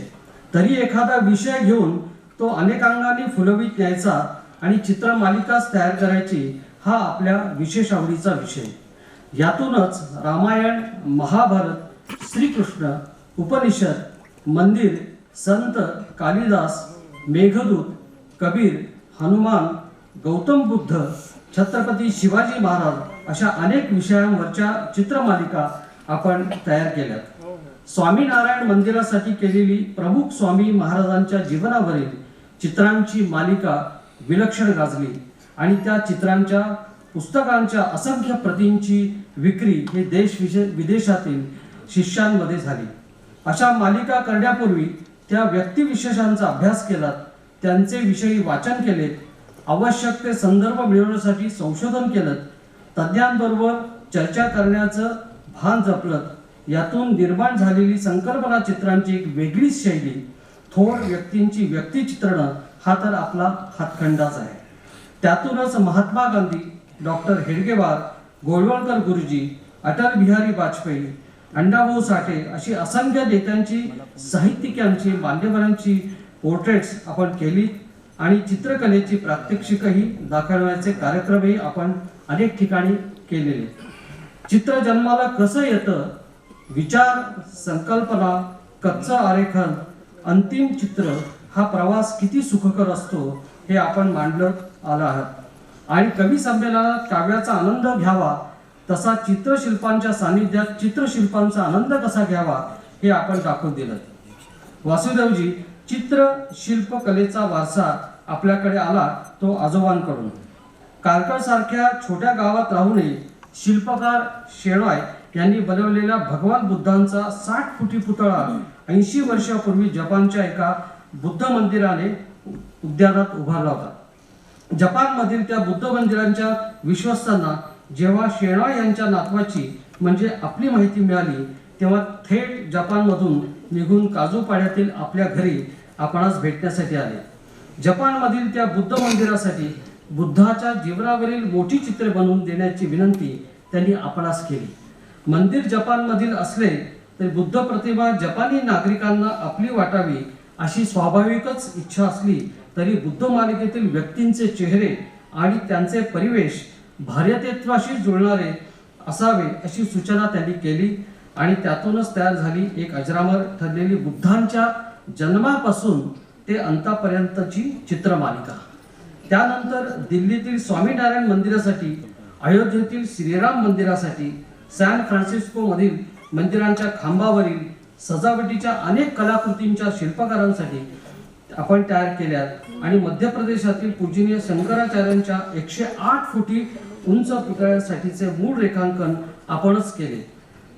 तरी एखादा विषय घेऊन तो अनेकांगाने फुलवीत न्यायचा आणि चित्रमालिकाच तयार करायची हा आपल्या विशेष आवडीचा विषय. यातूनच रामायण, महाभारत, श्रीकृष्ण, उपनिषद, मंदिर, संत, कालिदास, मेघदूत, कबीर, हनुमान, गौतम बुद्ध, छत्रपती शिवाजी महाराज अशा अनेक विषयांवरच्या चित्रमालिका आपण तयार केल्यात. स्वामीनारायण मंदिरासाठी केलेली प्रमुख स्वामी महाराजांच्या जीवनावरील चित्रांची मालिका विलक्षण गाजली आणि त्या चित्रांच्या पुस्तकांच्या असंख्य प्रतींची विक्री हे देश विदेशातील शिष्यांमध्ये झाली. अशा मालिका करण्यापूर्वी त्या व्यक्तिविशेषांचा अभ्यास केला, त्यांचे विषयी वाचन केले, आवश्यक ते संदर्भ मिळवण्यासाठी संशोधन केलं, तज्ज्ञांबरोबर चर्चा करण्याचं भान जपलं. यातून निर्माण झालेली संकल्पना चित्रांची एक वेगळीच शैली, थोर व्यक्तींची व्यक्तिचित्रणं हा तर आपला हातखंडाच आहे. त्यातूनच महात्मा गांधी, डॉक्टर हेडगेवार, गोळवळकर गुरुजी, अटल बिहारी वाजपेयी, अण्णाभाऊ साठे अशी असंख्य नेत्यांची, साहित्यिकांची, मान्यवरांची पोर्ट्रेट्स आपण केली आणि चित्रकलेची प्रात्यक्षिकही दाखवण्याचे कार्यक्रमही आपण अनेक ठिकाणी केलेले. चित्र जन्माला कसं येतं, विचार, संकल्पना, कच्चं आरेखन, अंतिम चित्र हा प्रवास किती सुखकर असतो हे आपण मांडलं आलं आहात. आणि कवी संमेलनात काव्याचा आनंद घ्यावा तसा चित्रशिल्पांच्या सानिध्यात चित्रशिल्पांचा आनंद कसा घ्यावा हे आपण दाखवून दिलं. वासुदेवजी, चित्रशिल्पकलेचा वारसा आपल्याकडे आला तो आजोबांकडून. कारकळसारख्या छोट्या गावात राहूनही शिल्पकार शेणाय यांनी बनवलेल्या भगवान बुद्धांचा 60 फुटी पुतळा 80 वर्षापूर्वी जपानच्या एका बुद्ध मंदिराने उद्यानात उभारला होता. जपानमधील त्या बुद्ध मंदिरांच्या विश्वस्तांना जेव्हा शेणाय यांच्या नातवाची म्हणजे आपली माहिती मिळाली तेव्हा थेट जपानमधून निघून काजूपाड्यातील आपल्या घरी आपणास भेटण्यासाठी आले. जपानमधील त्या बुद्ध मंदिरासाठी बुद्धाच्या जीवनावरील मोठी चित्रे बनवून देण्याची विनंती त्यांनी आपणास केली. मंदिर जपानमधील असले तरी बुद्ध प्रतिमा जपानी नागरिकांना आपली वाटावी अशी स्वाभाविकच इच्छा असली तरी बुद्ध मालिकेतील व्यक्तींचे चेहरे आणि त्यांचे परिवेश भारतीयत्वाशी जुळणारे असावे अशी सूचना त्यांनी केली आणि त्यातूनच तयार झाली एक अजरामर ठरलेली बुद्धांच्या जन्मापासून ते अंतापर्यंतची चित्रमालिका. त्यानंतर दिल्लीतील स्वामीनारायण मंदिरासाठी, अयोध्येतील श्रीराम मंदिरासाठी, सॅन फ्रान्सिस्कोमधील मंदिरांच्या खांबावरील सजावटीच्या अनेक कलाकृतींच्या शिल्पकारांसाठी आपण तयार केल्यात आणि मध्य प्रदेशातील पूजनीय शंकराचार्यांच्या 108 फुटी उंच पुतळ्यासाठीचे मूळ रेखांकन आपणच केले.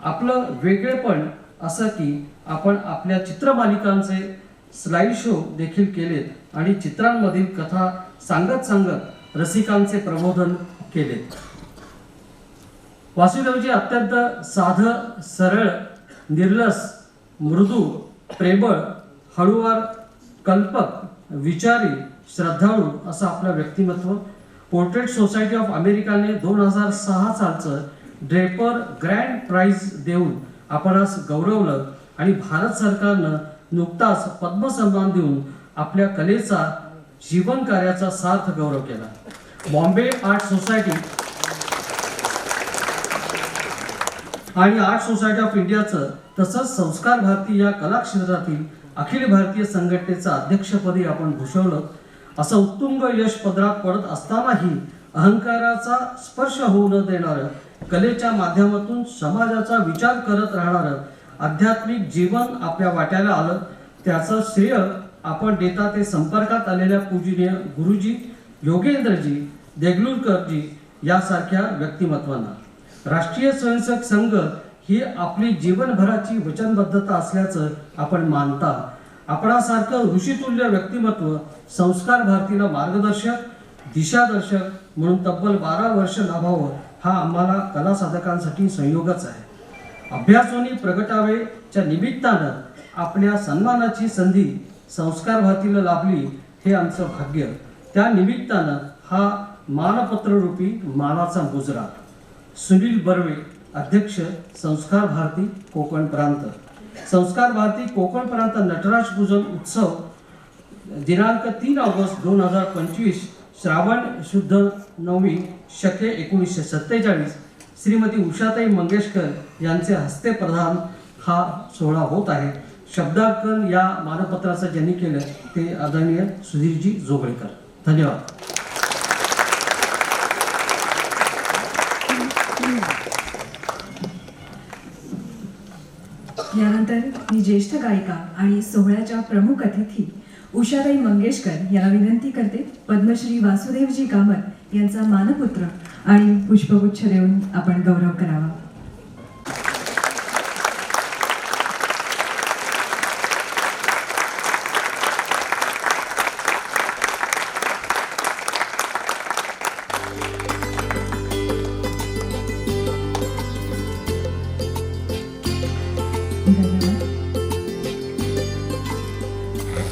आपलं वेगळेपण असं की आपण आपल्या चित्रमालिकांचे स्लाइड शो देखील केलेत आणि चित्रांमधील कथा सांगत सांगत रसिकांचे प्रबोधन केले. वासुदेवजी अत्यंत साधं, सरळ, निर्लस, मृदू, प्रेमळ, हळूवार, कल्पक, विचारी, श्रद्धाळू असं आपलं व्यक्तिमत्व. पोर्ट्रेट सोसायटी ऑफ अमेरिकाने 2006 सालचं ड्रेपर ग्रँड प्राइज देऊन आपणास गौरवलं आणि भारत सरकारनं नुकताच पद्म सन्मान देऊन आपल्या कलेचा, जीवन कार्याचा सार्थ गौरव केला. बॉम्बे आर्ट सोसायटी आणि आर्ट सोसायटी ऑफ इंडियाचं तसंच संस्कार भारती या कला क्षेत्रातील अखिल भारतीय संघटनेचं अध्यक्षपदी आपण भूषवलं. असं उत्तुंग यश पदरात पडत असतानाही अहंकाराचा स्पर्श होऊ न देणारं, कलेच्या माध्यमातून समाजाचा विचार करत राहणारं आध्यात्मिक जीवन आपल्या वाट्याला आलं. त्याचं श्रेय आपण देता ते संपर्कात आलेल्या पूजनीय गुरुजी, योगेंद्रजी, देगलूरकरजी यासारख्या व्यक्तिमत्वांना. राष्ट्रीय स्वयंसेवक संघ ही आपली जीवनभराची वचनबद्धता असल्याचं आपण मानता. आपणासारखं ऋषितुल्य व्यक्तिमत्व संस्कार भारतीला मार्गदर्शक, दिशादर्शक म्हणून तब्बल 12 वर्ष लाभावं हा आम्हाला कला साधकांसाठी संयोगच आहे. अभ्यासोनी प्रगटावेच्या निमित्तानं आपल्या सन्मानाची संधी संस्कार भारतीला लाभली हे आमचं भाग्य. त्या निमित्तानं हा मानपत्ररूपी मानाचा मुजरा. सुनील बर्वे, अध्यक्ष, संस्कार भारती कोकण प्रांत. संस्कार भारती कोकण प्रांत नटराज पूजन उत्सव दिनांक 3 ऑगस्ट 2025 श्रावण शुद्ध 9 शके 1947 श्रीमती उषाताई मंगेशकर यांचे हस्ते प्रधान हा सोहळा होत आहे. शब्दांकन या मानपत्राचं ज्यांनी केलं ते आदरणीय सुधीरजी जोगळेकर. धन्यवाद.
यानंतर मी ज्येष्ठ गायिका आणि सोहळ्याच्या प्रमुख अतिथी उषाताई मंगेशकर यांना विनंती करते पद्मश्री वासुदेवजी कामत यांचा मानपुत्र आणि पुष्पगुच्छ देऊन आपण गौरव करावा.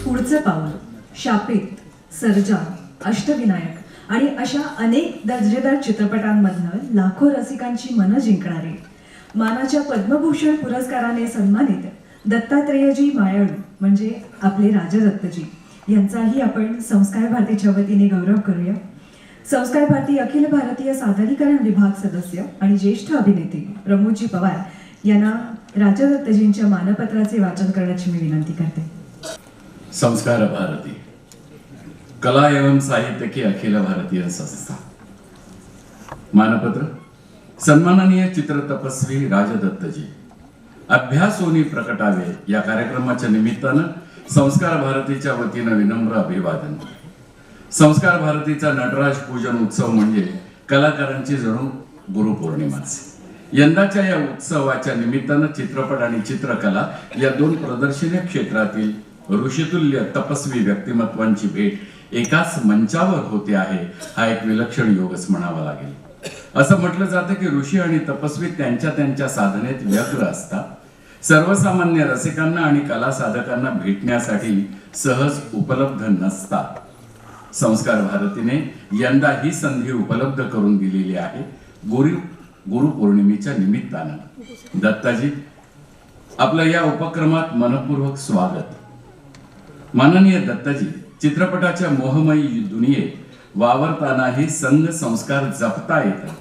पुढचं पाऊल शापित, सर्जा, अष्टविनायक आणि अशा अनेक दर्जेदार चित्रपटांमधनं लाखो रसिकांची मनं जिंकणारे, मानाच्या पद्मभूषण पुरस्काराने सन्मानित दत्तात्रेयजी मायाळू म्हणजे आपले राजदत्तजी यांचाही आपण संस्कार भारतीच्या वतीने गौरव करूया. संस्कार भारती अखिल भारतीय सादरीकरण विभाग सदस्य आणि ज्येष्ठ अभिनेते प्रमोदजी पवार यांना राजदत्तजींच्या मानपत्राचे वाचन करण्याची मी विनंती करते.
संस्कार भारती कला एवं साहित्य की अखिल भारतीय संस्था. मानपत्र सन्माननीय चित्र तपस्वी राजदत्तजी, अभ्यासोनी प्रकटावे या कार्यक्रमाच्या निमित्तानं संस्कार भारतीच्या वतीनं विनम्र अभिवादन. संस्कार भारतीचा नटराज पूजन उत्सव म्हणजे कलाकारांची जणू गुरुपौर्णिमाच. यंदाच्या या उत्सवाच्या निमित्तानं चित्रपट आणि चित्रकला या दोन प्रदर्शनीय क्षेत्रातील ऋषितुल्य तपस्वी व्यक्तिमत्वांची भेट एकाच मंचावर होते आहे हा एक विलक्षण योगच म्हणावा लागेल. असं म्हटलं जातं की ऋषी आणि तपस्वी त्यांच्या साधनेत व्यग्र असतात. सर्वसामान्य रसिकांना आणि कला साधकांना भेटण्यासाठी सहज उपलब्ध नसतात. संस्कार भारतीने यंदा ही संधी उपलब्ध करून दिलेली आहे. गुरुपौर्णिमेच्या निमित्तानं. दत्ताजी, आपलं या उपक्रमात मनपूर्वक स्वागत. माननीय दत्ताजी, चित्रपटाच्या मोहमयी दुनियेत वावरतानाही संघ संस्कार जपता येतात,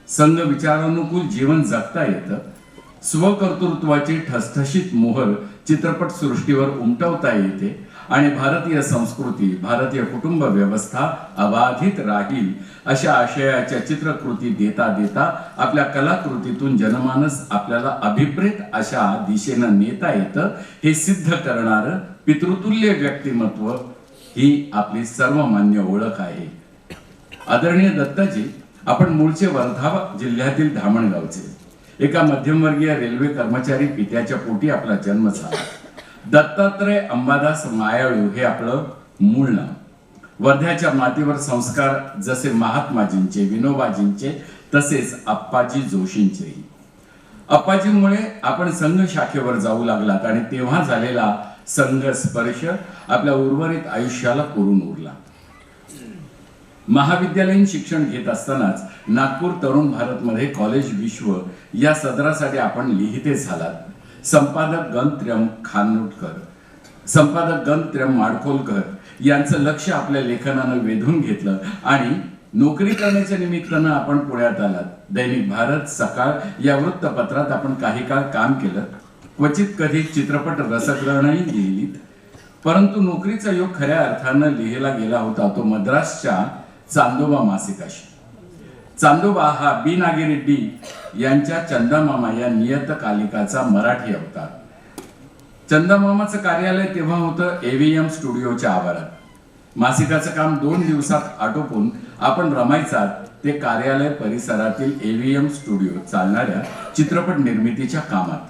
संघ विचारानुकूल जीवन जगता येतं, स्वकर्तृत्वाची ठसठशीत मोहर चित्रपट सृष्टीवर उमटवता येते आणि भारतीय संस्कृती, भारतीय कुटुंब व्यवस्था अबाधित राहील अशा आशयाच्या चित्रकृती देता देता आपल्या कलाकृतीतून जनमानस आपल्याला अभिप्रेत अशा दिशेनं नेता येतं हे सिद्ध करणारं पितृतुल्य व्यक्तिमत्व ही आपली सर्वमान्य ओळख आहे. आदरणीय दत्ताजी, आपण मूळचे वर्धा जिल्ह्यातील धामणगावचे. एका मध्यमवर्गीय रेल्वे कर्मचारी पित्याच्या पोटी आपला जन्म झाला. दत्तात्रय अंबादास मायाळू हे आपलं मूळ नाव. वर्ध्याच्या मातीवर संस्कार जसे महात्माजींचे, विनोबाजींचे तसेच अप्पाजी जोशींचेही. अप्पाजींमुळे आपण संघ शाखेवर जाऊ लागलात आणि तेव्हा झालेला संघ स्पर्श आपल्या उर्वरित आयुष्याला करून उरला. महाविद्यालयीन शिक्षण घेत असतानाच नागपूर तरुण भारतमध्ये कॉलेज विश्व या सदरासाठी आपण लिहिते झालात. संपादक गणत्रयम खानोटकर, संपादक गणत्रयम माडखोलकर यांचं लक्ष आपल्या लेखनानं वेधून घेतलं आणि नोकरी करण्याच्या निमित्तानं आपण पुण्यात आलात. दैनिक भारत, सकाळ या वृत्तपत्रात आपण काही काळ काम केलं. क्वचित कधी चित्रपट रसग्रहणही लिहिलीत. परंतु नोकरीचा योग खऱ्या अर्थानं लिहिला गेला होता तो मद्रासच्या चांदोबा मासिकाशी. चांदोबा हा बी नागी रेड्डी यांच्या चंदामामा या नियतकालिकाचा मराठी अवतार. चंदामामाचं कार्यालय तेव्हा होतं AVM स्टुडिओच्या आवारात. मासिकाचं काम 2 दिवसात आटोपून आपण रमायचात ते कार्यालय परिसरातील AVM स्टुडिओ चालणाऱ्या चित्रपट निर्मितीच्या कामात.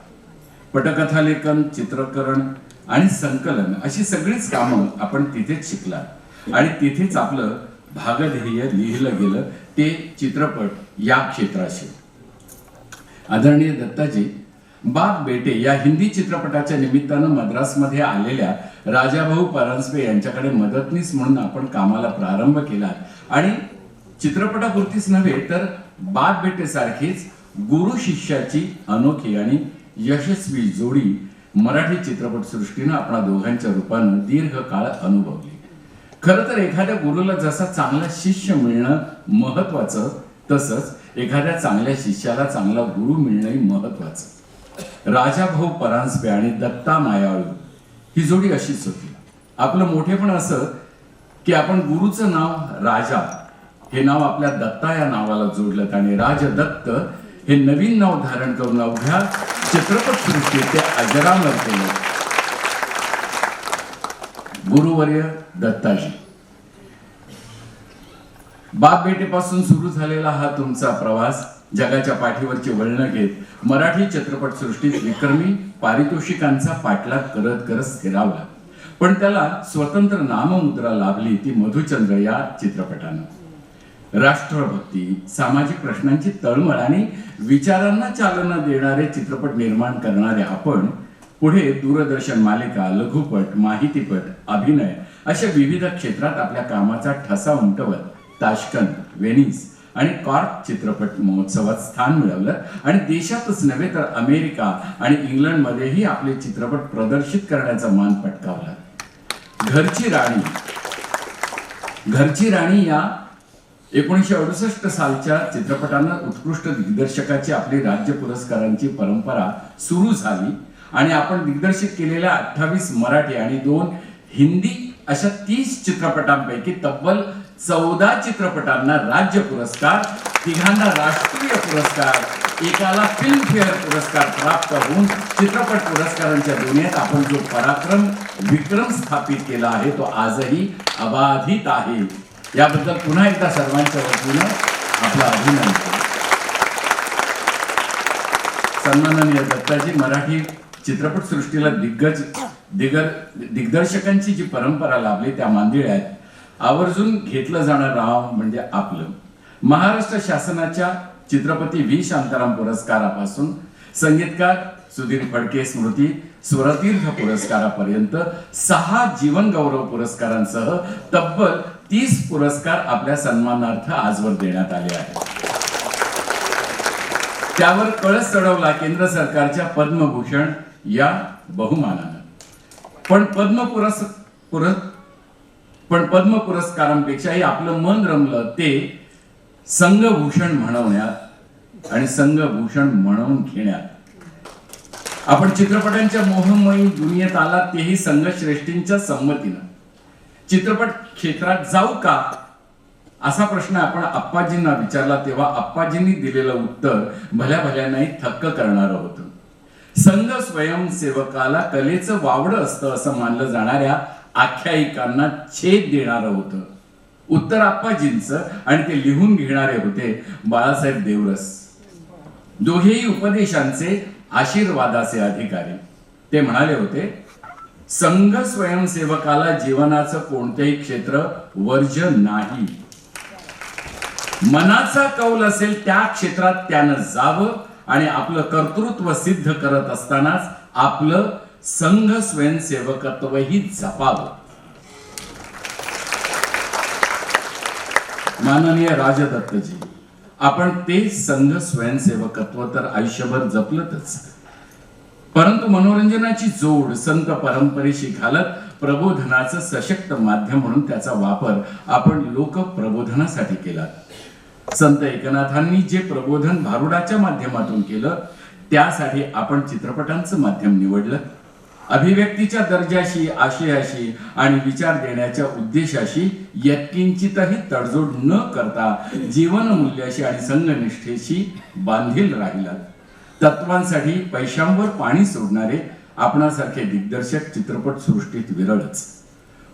पटकथा लेखन, चित्रकरण आणि संकलन अशी सगळीच कामं आपण तिथेच शिकलात आणि तिथेच आपलं भागध्येय लिहिलं गेलं ते चित्रपट या क्षेत्राशी. आदरणीय दत्ताजी, बाप बेटे या हिंदी चित्रपटाच्या निमित्तानं मद्रासमध्ये आलेल्या राजाभाऊ परांजपे यांच्याकडे मदतनीस म्हणून आपण कामाला प्रारंभ केला आणि चित्रपटापुरतीच नव्हे तर बाप बेटे सारखीच गुरु शिष्याची अनोखी आणि यशस्वी जोडी मराठी चित्रपट सृष्टीनं आपल्या दोघांच्या रूपानं दीर्घ काळ अनुभवली. खरं तर एखाद्या गुरुला जसा चांगला शिष्य मिळणं महत्वाचं तसंच एखाद्या चांगल्या शिष्याला चांगला गुरु मिळणंही महत्वाचं. राजाभाऊ परांजपे आणि दत्ता मायाळू ही जोडी अशीच होती. आपलं मोठेपण असं की आपण गुरुचं नाव राजा हे नाव आपल्या दत्ता या नावाला जोडलं आणि राजदत्त हे नवीन नाव धारण करून अवघ्या चित्रपट सृष्टीत ते अजरामर केलं. गुरुवर्य दत्ताजी, बाप बेटेपासून सुरू झालेला हा तुमचा प्रवास जगाच्या पाठीवरची वळणं घेत मराठी चित्रपट सृष्टीत विक्रमी पारितोषिकांचा पाठलाग करत करत स्थिरावला. पण त्याला स्वतंत्र नाममुद्रा लाभली ती मधुचंद्र या चित्रपटानं. राष्ट्रभक्ती, सामाजिक प्रश्नांची तळमळ आणि विचारांना चालना देणारे चित्रपट निर्माण करणारे आपण पुढे दूरदर्शन मालिका, लघुपट, माहितीपट, अभिनय अशा विविध क्षेत्रात आपल्या कामाचा ठसा उमटवत ताश्कंद, व्हेनिस आणि कॉर्क चित्रपट महोत्सवात स्थान मिळवलं आणि देशातच नव्हे तर अमेरिका आणि इंग्लंडमध्येही आपले चित्रपट प्रदर्शित करण्याचा मान पटकावला. घरची राणी या 1968 सालच्या चित्रपटानं उत्कृष्ट दिग्दर्शकाची आपली राज्य पुरस्कारांची परंपरा सुरू झाली आणि आपण दिग्दर्शित केलेल्या 28 मराठी आणि 2 हिंदी अशा 30 चित्रपटांपैकी तब्बल 14 चित्रपटांना राज्य पुरस्कार, 3 राष्ट्रीय पुरस्कार, 1 फिल्मफेअर पुरस्कार प्राप्त होऊन चित्रपट पुरस्कारांच्या दुनियेत आपण जो पराक्रम, विक्रम स्थापित केला आहे तो आजही अबाधित आहे. याबद्दल पुन्हा एकदा सर्वांच्या वतीनं आपला अभिनंदन. सन्माननीय दत्ताजी, मराठी चित्रपट सृष्टीला दिग्दर्शकांची जी परंपरा लाभली त्या मांदिळ्यात आवर्जून घेतलं जाणारं नाव म्हणजे आपलं. महाराष्ट्र शासनाच्या चित्रपती व्ही शांताराम पुरस्कारापासून संगीतकार सुधीर फडके स्मृती स्वरतीर्थ पुरस्कारापर्यंत 6 जीवन गौरव पुरस्कारांसह तब्बल 30 पुरस्कार आपल्या सन्मानार्थ आजवर देण्यात आले आहेत. त्यावर कळस चढवला केंद्र सरकारच्या पद्मभूषण या बहुमानानं. पण पद्म पुरस्कारांपेक्षाही आपलं मन रमलं ते संघभूषण म्हणवण्यात आणि संघभूषण म्हणवून घेण्यात. आपण चित्रपटांच्या मोहमयी दुनियेत आला तेही संघश्रेष्ठींच्या संमतीनं. चित्रपट क्षेत्रात जाऊ का असा प्रश्न आपण आप्पाजींना विचारला तेव्हा आप्पाजींनी दिलेलं उत्तर भल्या भल्यानाही थक्क करणारं होतं. संघ स्वयंसेवकाला कलेचं वावडं असतं असं मानलं जाणाऱ्या आख्यायिकांना छेद देणारं होतं उत्तर आप्पाजींचं, आणि ते लिहून घेणारे होते बाळासाहेब देवरस. दोघेही उपदेशांचे आशीर्वादाचे अधिकारी. ते म्हणाले होते, संघ स्वयंसेवकाला जीवनाचं कोणतेही क्षेत्र वर्ज्य नाही. मनाचा कौल असेल त्या क्षेत्रात त्यानं जावं आणि आपलं कर्तृत्व सिद्ध करत असतानाच आपलं संघ स्वयंसेवकत्वही जपावं. माननीय राजदत्तजी, आपण ते संघ स्वयंसेवकत्व तर आयुष्यभर जपलतच, परंतु मनोरंजनाची जोड संत परंपरेशी घालत प्रबोधनाचं सशक्त माध्यम म्हणून त्याचा वापर आपण लोक प्रबोधनासाठी केला. संत एकनाथांनी जे प्रबोधन भारुडाच्या माध्यमातून केलं त्यासाठी आपण चित्रपटांचं माध्यम निवडलं. अभिव्यक्तीच्या दर्जाशी, आशयाशी आणि विचार देण्याच्या उद्देशाशी यत्किंचितही तडजोड न करता जीवनमूल्याशी आणि संघनिष्ठेशी बांधील राहिला. तत्वांसाठी पैशांवर पाणी सोडणारे आपणासारखे दिग्दर्शक चित्रपट सृष्टीत विरळच.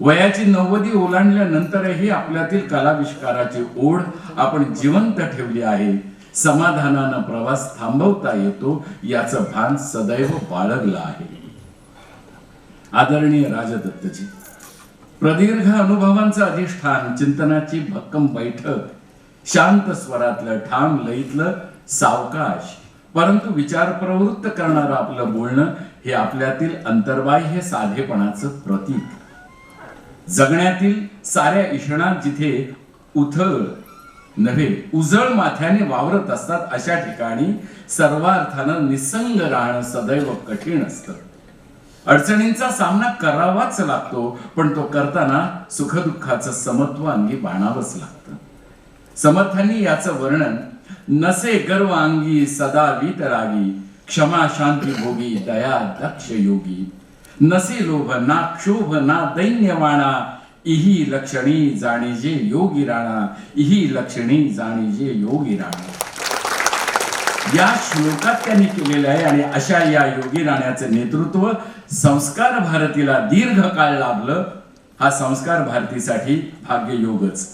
वयाची 90 ओलांडल्यानंतरही आपल्यातील कलाविष्काराची ओढ आपण जिवंत ठेवली आहे. समाधानानं प्रवास थांबवता येतो याचं भान सदैव बाळगलं आहे. आदरणीय राजदत्तजी, प्रदीर्घ अनुभवांचं अधिष्ठान, चिंतनाची भक्कम बैठक, शांत स्वरातलं, ठाम लयीतलं सावकाश परंतु विचार प्रवृत्त करणारं आपलं बोलणं हे आपल्यातील अंतर्बाह्य साधेपणाचं प्रतीक. जगण्यातील साऱ्या इशणात जिथे उथळ नव्हे उजळ माथ्याने वावरत असतात अशा ठिकाणी सर्वार्थानं निसंग राहणं सदैव कठीण असतं. अडचणींचा सामना करावाच लागतो, पण तो करताना सुखदुःखाचं समत्व अंगी बाणावंच लागतं. समर्थांनी याचं वर्णन नसे गर्व अंगी सदा वीतरागी, क्षमा शांती भोगी दया दक्ष योगी, नसे लोभ ना क्षोभ ना दैन्यवाणा, इही लक्षणी जाणीजे योगी राणा, इही लक्षणी जाणीजे योगी राणा. या श्लोकात त्यांनी केलेलं आहे आणि अशा या योगी राण्याचं नेतृत्व संस्कार भारतीला दीर्घ काळ लाभलं. हा संस्कार भारतीसाठी भाग्ययोगच.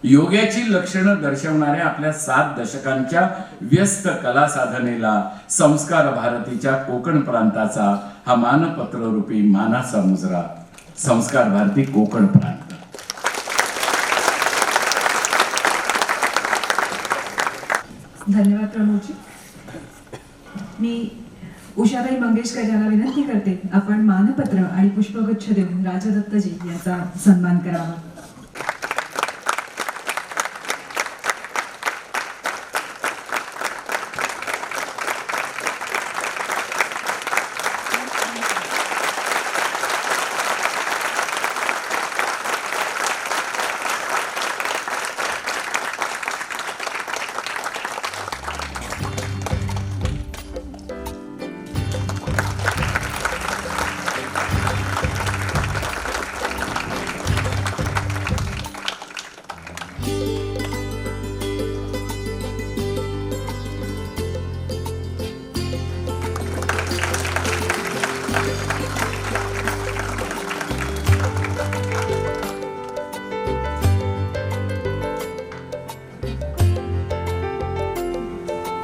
योग्याची लक्षणं दर्शवणाऱ्या आपल्या 7 दशकांच्या व्यस्त कला साधनेला संस्कार भारतीच्या कोकण प्रांताचा हा मानपत्र रूपी मानाचा मुजरा, संस्कार भारती कोकण प्रांत.
धन्यवाद प्रमोदजी. मी उषाबाई मंगेशकर यांना विनंती करते आपण मानपत्र आणि पुष्पगुच्छ देऊन राजदत्तजी याचा सन्मान करावा.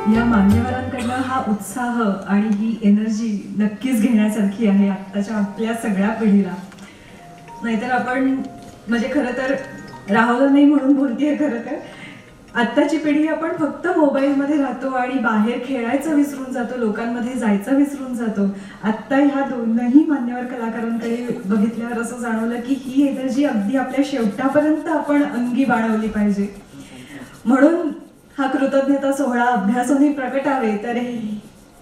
या मान्यवरांकडनं हा उत्साह आणि ही एनर्जी नक्कीच घेण्यासारखी आहे आत्ताच्या आपल्या सगळ्या पिढीला. नाहीतर आपण म्हणजे खरं तर राहुलं नाही म्हणून बोलतेय. खरं तर आत्ताची पिढी आपण फक्त मोबाईलमध्ये राहतो आणि बाहेर खेळायचं विसरून जातो, लोकांमध्ये जायचं विसरून जातो. आत्ता ह्या दोनही मान्यवर कलाकारांकडे बघितल्यावर असं जाणवलं की ही एनर्जी अगदी आपल्या शेवटापर्यंत आपण अंगी बाळगली पाहिजे. म्हणून हा कृतज्ञता सोहळा अभ्यासोनी प्रकटावे, तर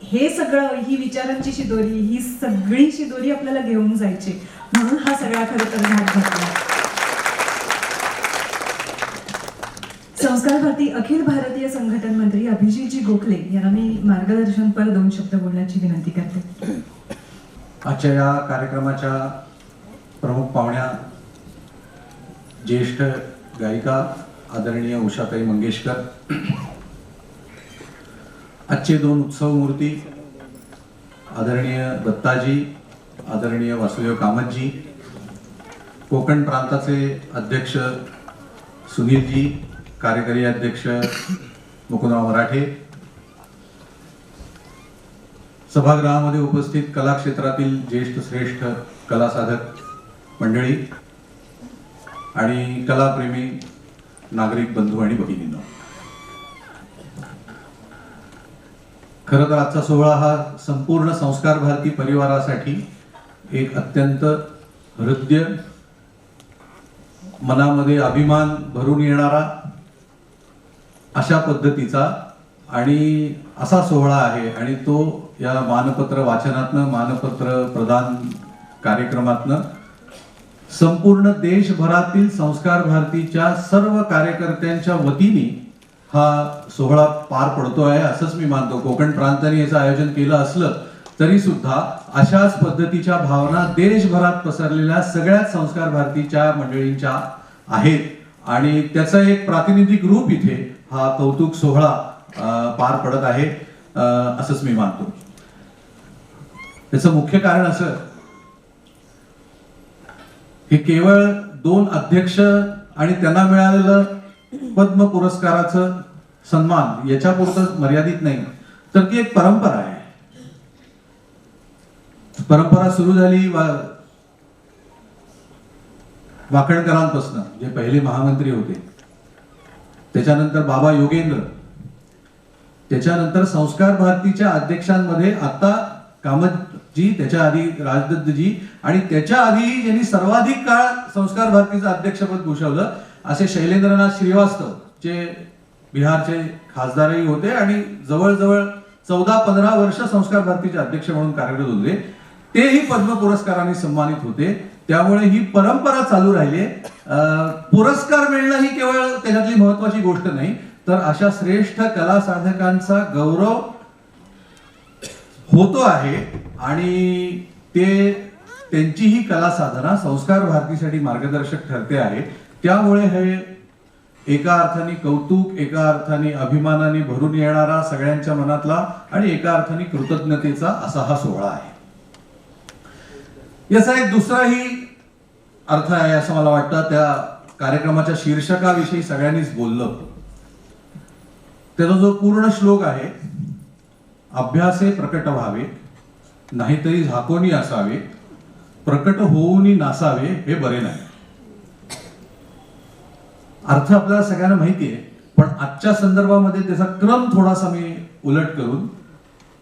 हे सगळं, ही विचारांची शिदोरी, ही सगळी शिदोरी आपल्याला घेऊन जायची, म्हणून हा सगळा खरं तर घाट घातला. संस्कार भारती अखिल भारतीय संघटन मंत्री अभिजितजी गोखले यांना मी मार्गदर्शनपर 2 शब्द बोलण्याची विनंती करते.
आजच्या या कार्यक्रमाच्या प्रमुख पाहुण्या ज्येष्ठ गायिका आदरणीय उषाताई मंगेशकर, आजचे 2 उत्सव मूर्ती आदरणीय दत्ताजी, आदरणीय वासुदेव कामतजी, कोकण प्रांताचे अध्यक्ष सुनीलजी, कार्यकारी अध्यक्ष मुकुंदराव मराठे, सभागृहामध्ये उपस्थित कला क्षेत्रातील ज्येष्ठ श्रेष्ठ कला साधक मंडळी आणि कलाप्रेमी नागरिक बंधू आणि भगिनींनो, खरं तर आजचा सोहळा हा संपूर्ण संस्कार भारती परिवारासाठी एक अत्यंत हृदय, मनामध्ये अभिमान भरून येणारा अशा पद्धतीचा आणि असा सोहळा आहे. आणि तो या मानपत्र वाचनातनं, मानपत्र प्रदान कार्यक्रमातनं संपूर्ण देशभरातील संस्कार भारतीच्या सर्व कार्यकर्त्यांच्या वतीने हा सोहळा पार पडतो आहे असंच मी मानतो. कोकण प्रांताने याचं आयोजन केलं असलं तरी सुद्धा अशाच पद्धतीच्या भावना देशभरात पसरलेल्या सगळ्याच संस्कार भारतीच्या मंडळींच्या आहेत आणि त्याचं एक प्रातिनिधिक रूप इथे हा कौतुक सोहळा पार पडत आहे असंच मी मानतो. त्याचं मुख्य कारण असं हे केवळ 2 अध्यक्ष आणि त्यांना मिळालेलं पद्म पुरस्काराचं सन्मान याच्यापुरतं मर्यादित नाही, तर ती एक परंपरा आहे. परंपरा सुरू झाली वाकणकरांपासून, जे पहिले महामंत्री होते, त्याच्यानंतर बाबा योगेंद्र, त्याच्यानंतर संस्कार भारतीच्या अध्यक्षांमध्ये आता कामतजी, त्याच्या आधी राजदत्तजी आणि त्याच्या आधी ज्यांनी सर्वाधिक काळ संस्कार भारतीचं अध्यक्षपद भूषवलं असे शैलेंद्रनाथ श्रीवास्तव, जे बिहारचे खासदारही होते आणि जवळजवळ 14-15 वर्ष संस्कार भारतीचे अध्यक्ष म्हणून कार्यरत होते, तेही पद्म पुरस्काराने सन्मानित होते. त्यामुळे ही परंपरा चालू राहिली. पुरस्कार मिळणं ही केवळ त्याच्यातली महत्वाची गोष्ट नाही, तर अशा श्रेष्ठ कला साधकांचा गौरव होतो आहे आणि त्यांची ही कला साधना संस्कार भारतीसाठी मार्गदर्शक ठरते आहे. त्यामुळे हे एका अर्थाने कौतुक, एका अर्थाने अभिमानाने भरून येणारा सगळ्यांच्या मनातला आणि एका अर्थाने कृतज्ञतेचा असा हा सोहळा आहे. याचा एक दुसराही अर्थ आहे असं मला वाटतं. त्या कार्यक्रमाच्या शीर्षकाविषयी सगळ्यांनीच बोललं. त्याचा जो पूर्ण श्लोक आहे, अभ्यासे प्रकट व्हावे, नाहीतरी झाकोनी असावे, प्रकट होऊनी नासावे, हे बरे नाही. अर्थ आपल्याला सगळ्यांना माहिती आहे, पण आजच्या संदर्भामध्ये त्याचा क्रम थोडासा मी उलट करून,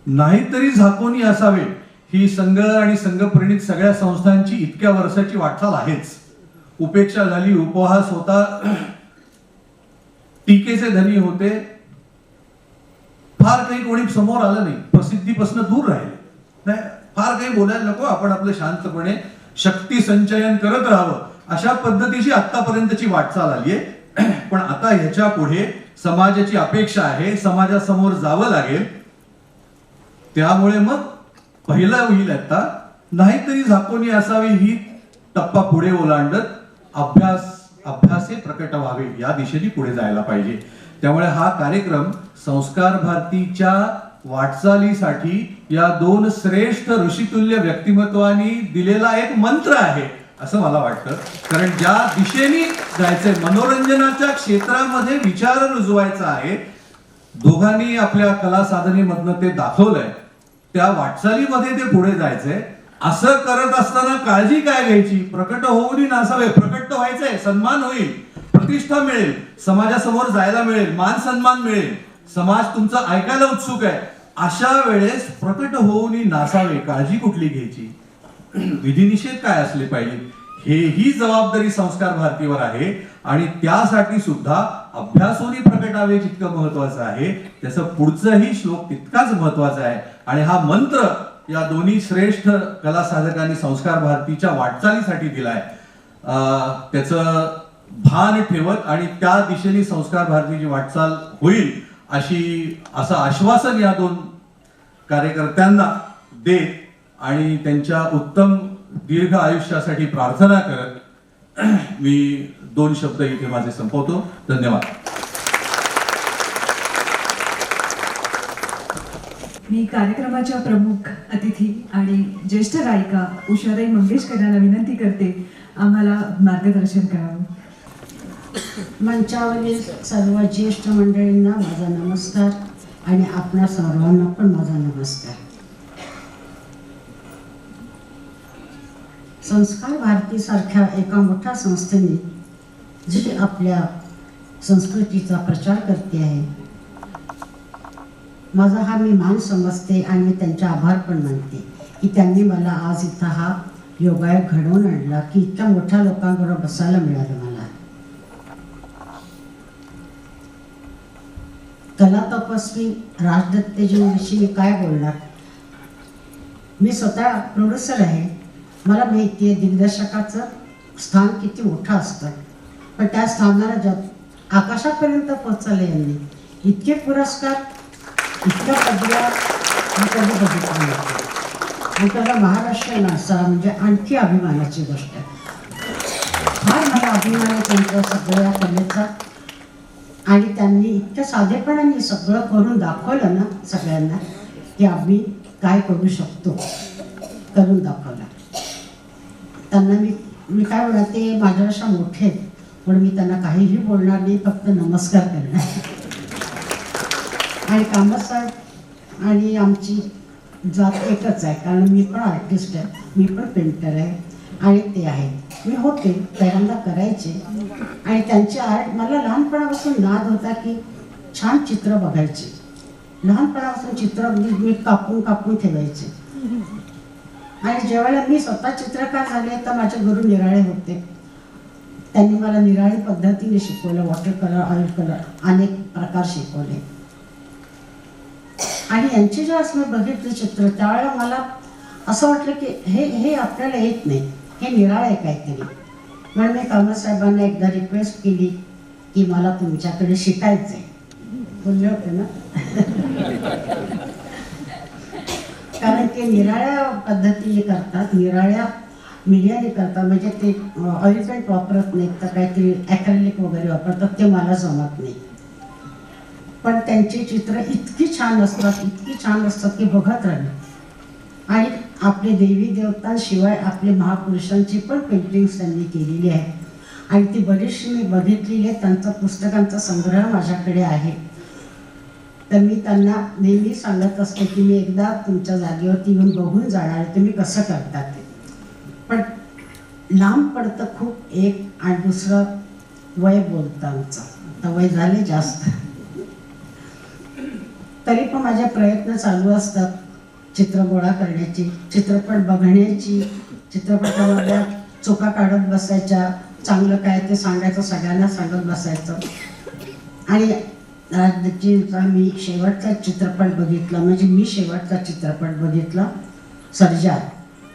नाहीतरी झाकोनी असावे ही संघ आणि संघप्रणित सगळ्या संस्थांची इतक्या वर्षाची वाटचाल आहेच. उपेक्षा झाली, उपहास होता, टीकेचे धनी होते, फार काही कोणी समोर आलं नाही, प्रसिद्धीपासून दूर राहिले नाही, फार काही बोलायला नको, आपण आपलं शांतपणे शक्ती संचयन करत राहावं, अशा पद्धतीची आतापर्यंतची वाटचाल आली आहे. पण आता ह्याच्या पुढे समाजाची अपेक्षा आहे, समाजासमोर जावं लागेल. त्यामुळे मग पहिला होईल आता, नाहीतरी झाकोनी असावी ही टप्पा पुढे ओलांडत अभ्यासे प्रकट व्हावे या दिशेने पुढे जायला पाहिजे. त्यामुळे हा कार्यक्रम संस्कार भारतीच्या वाटचालीसाठी या 2 श्रेष्ठ ऋषितुल्य व्यक्तिमत्वांनी दिलेला एक मंत्र आहे असं मला वाटतं. कारण ज्या दिशेने जायचंय, मनोरंजनाच्या क्षेत्रामध्ये विचार रुजवायचा आहे, दोघांनी आपल्या कला साधनेमधनं ते दाखवलंय, त्या वाटचालीमध्ये ते पुढे जायचंय. असं करत असताना काळजी काय घ्यायची, प्रकट होऊन नसावे, प्रकट व्हायचंय, सन्मान होईल, प्रतिष्ठा मिळेल, समाजासमोर जायला मिळेल, मान सन्मान मिळेल, समाज तुमचं ऐकायला उत्सुक आहे, अशा वेळेस प्रकट होऊन नासावे, काळजी कुठली घ्यायची, विधिनिषेध काय असले पाहिजे, हेही जबाबदारी संस्कार भारतीवर आहे. आणि त्यासाठी सुद्धा अभ्यासोनी प्रगटावे जितकं महत्वाचं आहे त्याचं पुढचंही श्लोक तितकाच महत्वाचा आहे. आणि हा मंत्र या दोन्ही श्रेष्ठ कला साधकांनी संस्कार भारतीच्या वाटचालीसाठी दिलाय. त्याचं भान ठेवत आणि त्या दिशेने संस्कार भारतीची वाटचाल होईल असं आश्वासन या दोन कार्यकर्त्यांना देत आणि त्यांच्या उत्तम दीर्घ आयुष्यासाठी प्रार्थना करत मी 2 शब्द इथे माझे संपवतो. धन्यवाद.
मी कार्यक्रमाच्या प्रमुख अतिथी आणि ज्येष्ठ गायिका उषाताई मंगेशकर यांना विनंती करते आम्हाला मार्गदर्शन करावं.
मंचावरील सर्व ज्येष्ठ मंडळींना माझा नमस्कार आणि आपणा सर्वांना पण माझा नमस्कार. संस्कार भारती सारख्या एका मोठ्या संस्थेने जी आपल्या संस्कृतीचा प्रचार करते आहे माझा हा मी मान समजते आणि मी त्यांचे आभार पण मानते की त्यांनी मला आज इथं हा योगायोग घडवून आणला की इतक्या मोठ्या लोकांबरोबर बसायला मिळालं. मला कला तपस्वी राज दत्तेजींविषयी मी काय बोलणार. मी स्वतः प्रोड्युसर आहे. मला माहिती आहे दिग्दर्शकाचं स्थान किती मोठं असतं पण त्या स्थानाला आकाशापर्यंत पोहोचले यांनी. इतके पुरस्कार इतक्या पदव्या मी कधी बघितलं नव्हतं आणि त्याला महाराष्ट्र नासा म्हणजे आणखी अभिमानाची गोष्ट आहे. फार मला अभिमान आहे त्यांच्या सगळ्या कलेचा आणि त्यांनी इतक्या साधेपणाने सगळं करून दाखवलं ना सगळ्यांना की आम्ही काय करू शकतो करून दाखवलं. त्यांना मी काय बोलणार ते माझ्यापेक्षा मोठे आहेत पण मी त्यांना काहीही बोलणार नाही फक्त नमस्कार करणार. आणि कामत साहेब आणि आमची जात एकच आहे कारण मी पण आर्टिस्ट आहे मी पण पेंटर आहे आणि ते आहेत. मी होते पहिल्यांदा करायचे आणि त्यांची आर्ट मला लहानपणापासून नाद होता की छान चित्र बघायचे. लहानपणापासून चित्र मी कापून कापून ठेवायचे आणि ज्यावेळेला मी स्वतः चित्रकार झाले तर माझे गुरु निराळे होते. त्यांनी मला निराळी पद्धतीने शिकवलं. वॉटर कलर ऑइल कलर अनेक प्रकार शिकवले आणि यांची जेव्हा मी बघितले चित्र त्यावेळेला मला असं वाटलं की हे आपल्याला येत नाही हे निराळ आहे काहीतरी. म्हणून मी कामत साहेबांना एकदा रिक्वेस्ट केली की मला तुमच्याकडे शिकायचं आहे. बोलले होते ना कारण ते निराळ्या पद्धतीने करतात निराळ्या मीडियाने करतात म्हणजे ते ऑइल पेंट वापरत नाहीत तर काहीतरी ॲक्रेलिक वगैरे वापरतात ते मला जमत नाही. पण त्यांची चित्र इतकी छान असतात की बघत राहिले. आणि आपले देवी देवतांशिवाय आपले महापुरुषांची पण पेंटिंग्स त्यांनी केलेली आहे आणि ती बरीचशी मी बघितलेली आहे. त्यांचा पुस्तकांचा संग्रह माझ्याकडे आहे. तर मी त्यांना नेहमी सांगत असते की मी एकदा तुमच्या जागेवरती येऊन बघून जाणार तुम्ही कसं करता ते. पण लांब पडतं खूप एक आणि दुसरं वय बोलतं आमचं. तर वय झाले जास्त तरी पण माझे प्रयत्न चालू असतात चित्र गोळा करण्याची चित्रपट बघण्याची चित्रपटामधल्या चुका काढत बसायच्या चांगलं काय ते सांगायचं सगळ्यांना सांगत बसायचं. आणि राजदत्तजींचा मी शेवटचा चित्रपट बघितला म्हणजे मी शेवटचा चित्रपट बघितला सर्जा.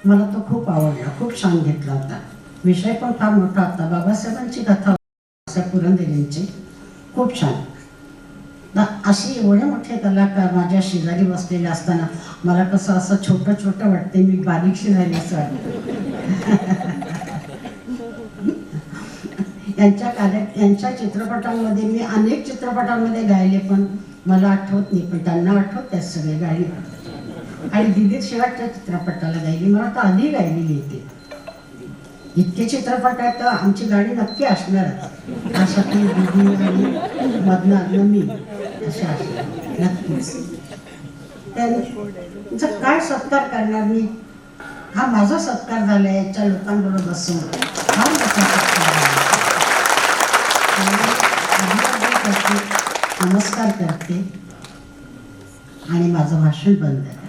मला तो खूप आवडला खूप छान घेतला होता. विषय पण फार मोठा होता. बाबासाहेबांची कथा पुरंदरेंची खूप छान. अशी एवढे मोठे कलाकार माझ्या शेजारी बसलेले असताना मला कसं असं छोटं छोटं वाटते मी बारीकशी झाली असं वाटतं. यांच्या चित्रपटांमध्ये मी अनेक चित्रपटांमध्ये गायले पण मला आठवत नाही पण त्यांना आठवत आहेत सगळे गाणी. आणि दिदी शेवटच्या चित्रपटाला गायली मला तर आधी गायलेली येते. इतके चित्रपट आहेत तर आमची गाडी नक्की असणार अशातली दिदी आणि मधनं मी अशा असणार नक्कीच. त्यांचा काय सत्कार करणार मी. हा माझा सत्कार झाला याच्या लोकांबरोबर बसून हा मोठा सत्कार झाला. नमस्कार करते आणि माझं भाषण बंद करते.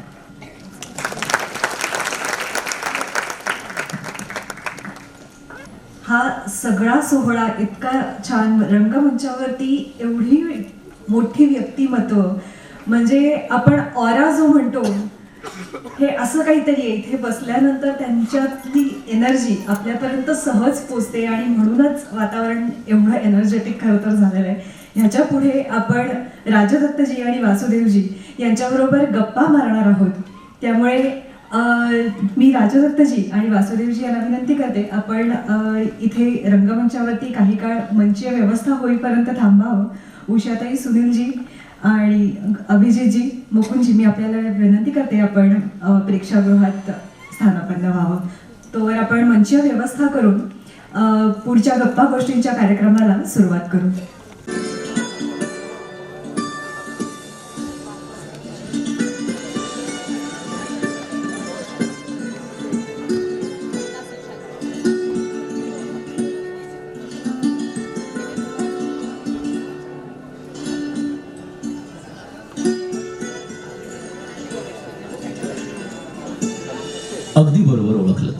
हा सगळा सोहळा इतका छान रंगमंचावरती एवढी मोठी व्यक्तिमत्व, म्हणजे आपण ऑरा जो म्हणतो हे असं काहीतरी आहे. इथे बसल्यानंतर त्यांच्यातली एनर्जी आपल्यापर्यंत सहज पोचते आणि म्हणूनच वातावरण एवढं एनर्जेटिक खरं तर झालेलं आहे. ह्याच्या पुढे आपण राजदत्तजी आणि वासुदेवजी यांच्याबरोबर गप्पा मारणार आहोत. त्यामुळे मी राजदत्तजी आणि वासुदेवजी यांना विनंती करते, आपण इथे रंगमंचावरती काही काळ मंचीय व्यवस्था होईपर्यंत थांबावं. उषाताई, सुनीलजी आणि अभिजितजी, मुकुंदजी, मी आपल्याला विनंती करते आपण प्रेक्षागृहात स्थानापन्न व्हावं. तोवर आपण मंचीय व्यवस्था करून पुढच्या गप्पा गोष्टींच्या कार्यक्रमाला सुरुवात करू.
अगदी बरोबर ओळखलं.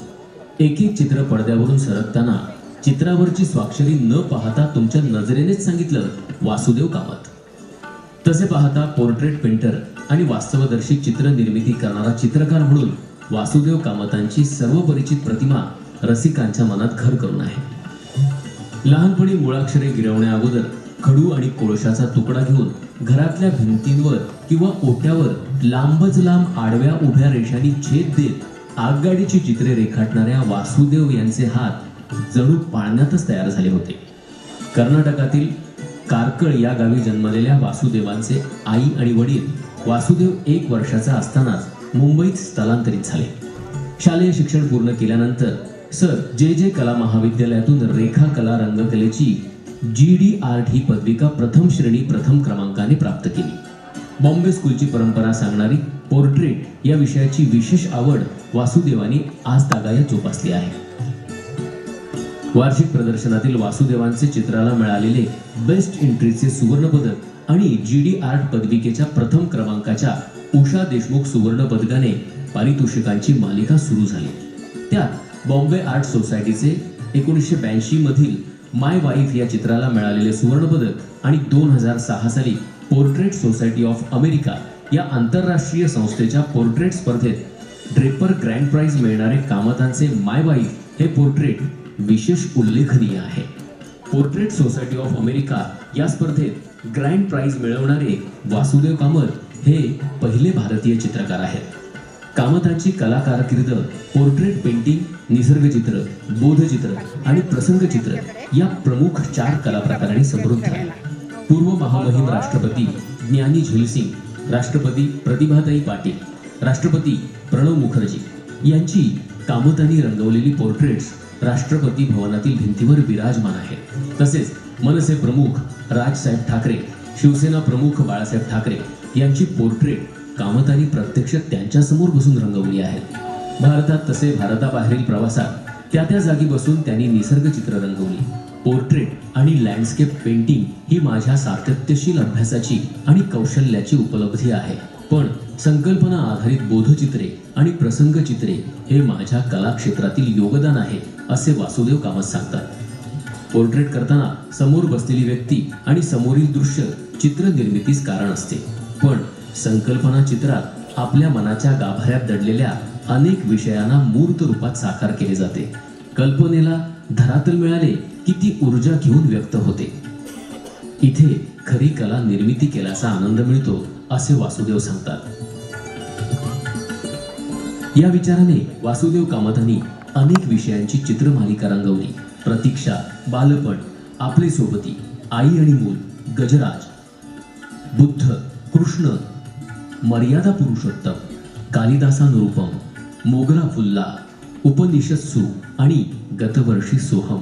एक एक चित्र पडद्यावरून सरकताना चित्रावरची स्वाक्षरी न पाहता तुमच्या नजरेनेच सांगितलं वासुदेव कामत. तसे पाहता पोर्ट्रेट पेंटर आणि वास्तवदर्शी चित्र निर्मिती करणारा चित्रकार म्हणून वासुदेव कामतांची सर्वपरिचित प्रतिमा रसिकांच्या मनात घर करून आहे. लहानपणी मुळाक्षरे गिरवण्या अगोदर खडू आणि कोळशाचा तुकडा घेऊन घरातल्या भिंतींवर किंवा ओट्यावर लांबच लांब आडव्या उभ्या रेषांनी छेद देत आगगाडीची चित्रे रेखाटणाऱ्या वासुदेव यांचे हात जणू पाळण्यातच तयार झाले होते. कर्नाटकातील कारकळ या गावी जन्मलेल्या वासुदेवांचे आई आणि वडील वासुदेव 1 वर्षाचा असतानाच मुंबईत स्थलांतरित झाले. शालेय शिक्षण पूर्ण केल्यानंतर सर जे कला महाविद्यालयातून रेखा कला रंगकलेची GD आर्ट ही पदविका प्रथम श्रेणी प्रथम क्रमांकाने प्राप्त केली. बॉम्बे स्कूलची परंपरा सांगणारी पोर्ट्रेट या विषयाची विशेष आवड वासुदेवांनी आज तागायत जोपासली आहे. वार्षिक प्रदर्शनातील वासुदेवांचे चित्राला मिळालेले बेस्ट एंट्रीचे सुवर्ण पदक आणि GD आर्ट पदविकेच्या प्रथम क्रमांकाच्या उषा देशमुख सुवर्ण पदकाने पारितोषिकांची मालिका सुरू झाली. त्यात बॉम्बे आर्ट सोसायटीचे 1982 मधील माय वाईफ या चित्राला मिळालेले सुवर्ण पदक आणि 2006 साली पोर्ट्रेट सोसायटी ऑफ अमेरिका या आंतरराष्ट्रीय संस्थेच्या पोर्ट्रेट स्पर्धेत ड्रेपर ग्रँड प्राइज मिळणारे कामतांचे माय वाईफ हे पोर्ट्रेट विशेष उल्लेखनीय आहे. पोर्ट्रेट सोसायटी ऑफ अमेरिका या स्पर्धेत ग्रँड प्राइज मिळवणारे वासुदेव कामत हे पहिले भारतीय चित्रकार आहेत. कामतांची कला कारकीर्द पोर्ट्रेट पेंटिंग, निसर्गचित्र, बोधचित्र आणि प्रसंगचित्र या प्रमुख 4 कला प्रकारांनी समृद्ध आहे. पूर्व महामहिम राष्ट्रपती ज्ञानी झैलसिंग, राष्ट्रपती प्रतिभाताई पाटील, राष्ट्रपती प्रणव मुखर्जी यांची कामतांनी रंगवलेली पोर्ट्रेट्स राष्ट्रपती भवनातील भिंतीवर विराजमान आहेत. तसेच मनसे प्रमुख राजसाहेब ठाकरे, शिवसेना प्रमुख बाळासाहेब ठाकरे यांची पोर्ट्रेट कामतांनी प्रत्यक्ष त्यांच्यासमोर बसून रंगवली आहेत. भारतात तसे भारताबाहेरील प्रवासात त्या जागी बसून त्यांनी निसर्गचित्र रंगवली. पोर्ट्रेट आणि लँडस्केप पेंटिंग ही माझ्या सातत्यशील अभ्यासाची आणि कौशल्याची उपलब्धी आहे. पण संकल्पना आधारित बोधचित्रे आणि प्रसंगचित्रे हे माझ्या कलाक्षेत्रातील योगदान आहे, असे वासुदेव कामत सांगतात. पोर्ट्रेट करताना समोर बसलेली व्यक्ती आणि समोरील दृश्य चित्र निर्मितीस कारण असते, पण संकल्पना चित्रात आपल्या मनाच्या गाभाऱ्यात दडलेल्या अनेक विषयांना मूर्त रूपात साकार केले जाते. कल्पनेला धरातल मिळाले की ती ऊर्जा घेऊन व्यक्त होते. इथे खरी कला निर्मिती केल्याचा आनंद मिळतो, असे वासुदेव सांगतात. या विचाराने वासुदेव कामतांनी अनेक विषयांची चित्रमालिका रंगवली. प्रतीक्षा, बालपण, आपले सोबती, आई आणि मूल, गजराज, बुद्ध, कृष्ण, मर्यादा पुरुषोत्तम, कालिदासानुरूपम, मोगरा फुल्ला, उपनिषत्सु आणि गतवर्षी सोहम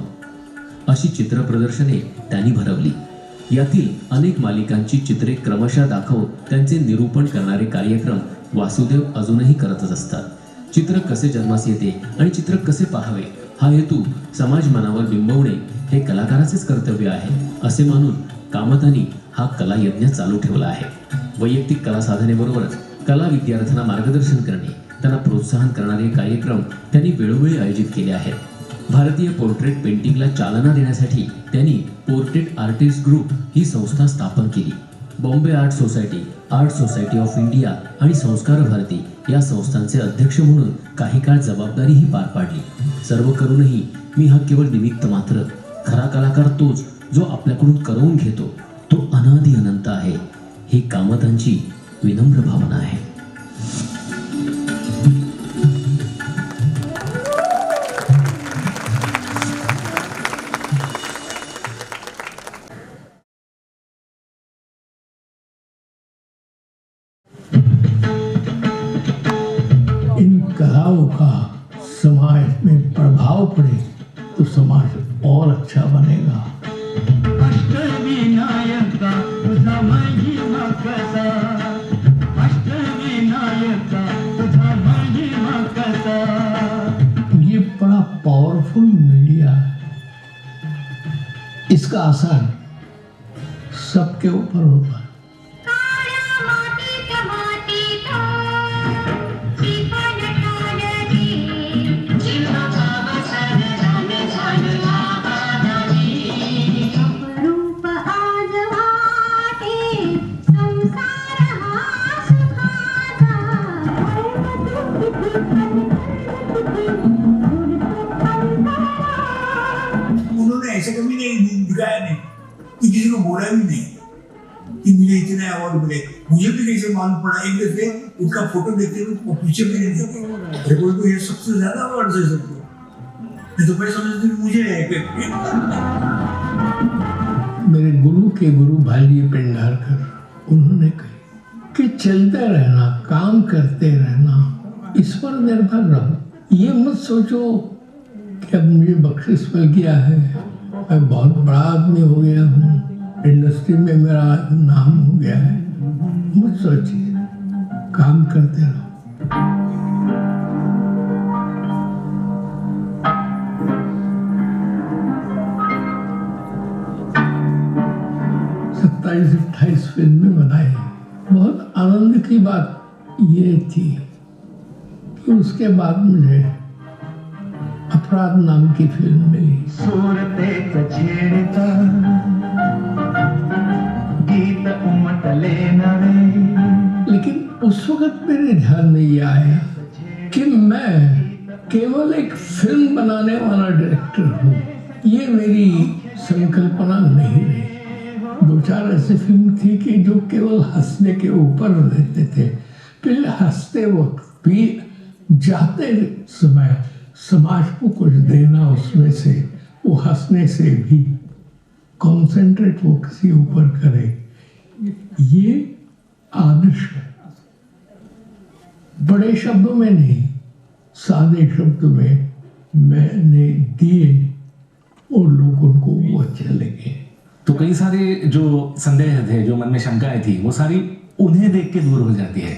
अशी चित्रप्रदर्शने त्यांनी भरवली. यातील अनेक मालिकांची चित्रे क्रमशः दाखवून त्यांचे निरूपण करणारे कार्यक्रम वासुदेव अजूनही करतच असतात. चित्र कसे जन्मास येते आणि चित्र कसे पाहावे हा हेतू समाज मनावर बिंबवणे हे कलाकाराचेच कर्तव्य आहे, असे मानून कामतांनी हा कला यज्ञ चालू ठेवला आहे. वैयक्तिक कला साधनेबरोबरच कला विद्यार्थ्यांना मार्गदर्शन करणे, त्यांना प्रोत्साहन करणारे कार्यक्रम त्यांनी वेळोवेळी आयोजित केले आहेत. भारतीय पोर्ट्रेट पेंटिंगला चालना देण्यासाठी त्यांनी पोर्ट्रेट आर्टिस्ट ग्रुप ही संस्था स्थापन केली. Bombay art society of India आणि संस्कार भारती या संस्थांचे अध्यक्ष म्हणून काही काळ जबाबदारीही पार पाडली. सर्व करूनही मी हा केवळ निमित्त मात्र. खरा कलाकार तोच जो आपल्याकडून करवून घेतो, तो अनादि अनंत आहे, ही कामतांची विनम्र भावना आहे.
इन कलाओं का समाज में प्रभाव पड़े तो समाज और अच्छा बनेगा. ये बड़ा पावरफुल मीडिया है. इसका असर सबके ऊपर होता है.
उन्होंने ऐसे कभी नहीं दिखाया नहीं कि किसी को बोला भी नहीं कि मुझे इतना अवार्ड मिले. मुझे भी कैसे मालूम पड़ा, एक दफे उनका फोटो देखते हुए पीछे मैंने देखा कोई तो ये सबसे ज्यादा अवार्ड दे सकते. मैं तो मैं समझती हूँ मुझे
मेरे गुरु के गुरु भाई पेंढारकर उन्होंने कही कि चलते रहना, काम करते रहना, इस पर निर्भर रहो. ये मत सोचो कि अब मुझे बख्शिश मिल गया है, मैं बहुत बड़ा आदमी हो गया हूँ, इंडस्ट्री में मेरा नाम हो गया है. मत सोचिए, काम करते रहो. सत्ताईस 28 फिल्में बनाई. बहुत आनंद की बात ये थी कि उसके बाद मुझे अपराध नाम की फिल्म मिली. लेकिन उस वक्त मेरे ध्यान में ये आया कि मैं केवल एक फिल्म बनाने वाला डायरेक्टर हूँ. ये मेरी संकल्पना नहीं रही. 2-4 ऐसी फिल्म थी कि जो केवल हंसने के ऊपर रहते थे. फिर हंसते वक्त भी जाते समय समाज को कुछ देना, उसमें से वो हंसने से भी कॉन्सेंट्रेट वो किसी ऊपर करे, ये आदर्श है. बड़े शब्दों में नहीं, सादे शब्दों में मैंने दिए और लोगों को वो अच्छे लगे.
तो कई सारे जो संदेह थे, जो मन में शंकाएं थी, वो सारी उन्हें देख के दूर हो जाती है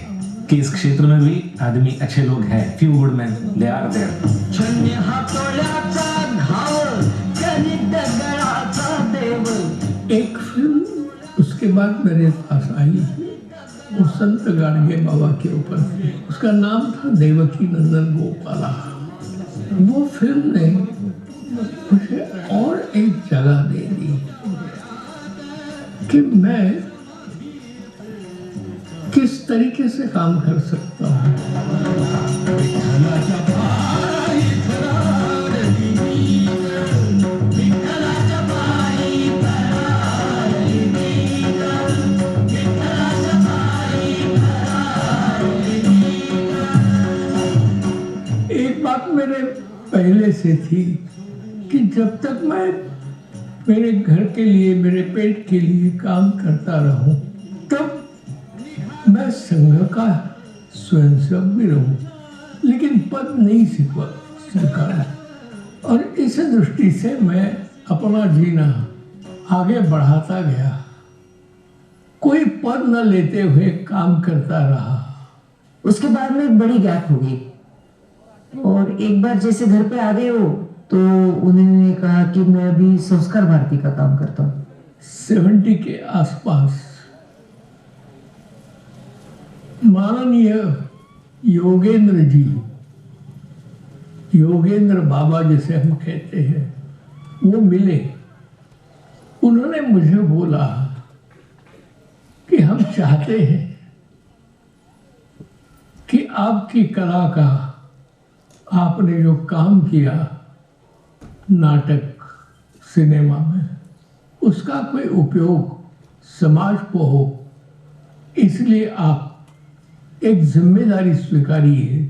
कि इस क्षेत्र में भी आदमी अच्छे लोग हैं. Few good man, they are there.
एक फिल्म उसके बाद मेरे पास आई, वो संत गाडगे बाबा के ऊपर थी. उसका नाम था देवकी नंदन गोपाला. वो फिल्म ने मुझे और एक जगह दे दी कि मैं किस तरीके से काम कर सकता हूँ. एक बात मेरे पहले से थी कि जब तक मैं मेरे घर के लिए, मेरे पेट के लिए काम करता रहूं, तब मैं संघ का स्वयंसेवक भी रहूं, लेकिन पद नहीं स्वीकारा. और इस दृष्टि से मैं अपना जीना आगे बढ़ाता गया. कोई पद न लेते हुए काम करता रहा.
उसके बाद में एक बड़ी गैप हो गई और एक बार जैसे घर पे आ गए हो तो उन्होंने कहा कि मैं अभी संस्कार भारती का काम करता हूँ.
70 के आसपास माननीय योगेंद्र जी योगेंद्र बाबा जिसे हम कहते हैं वो मिले। उन्होंने मुझे बोला कि हम चाहते हैं कि आपकी कला का, आपने जो काम किया नाटक सिनेमा में, उसका कोई उपयोग समाज को हो, इसलिए आप एक जिम्मेदारी स्वीकारिए।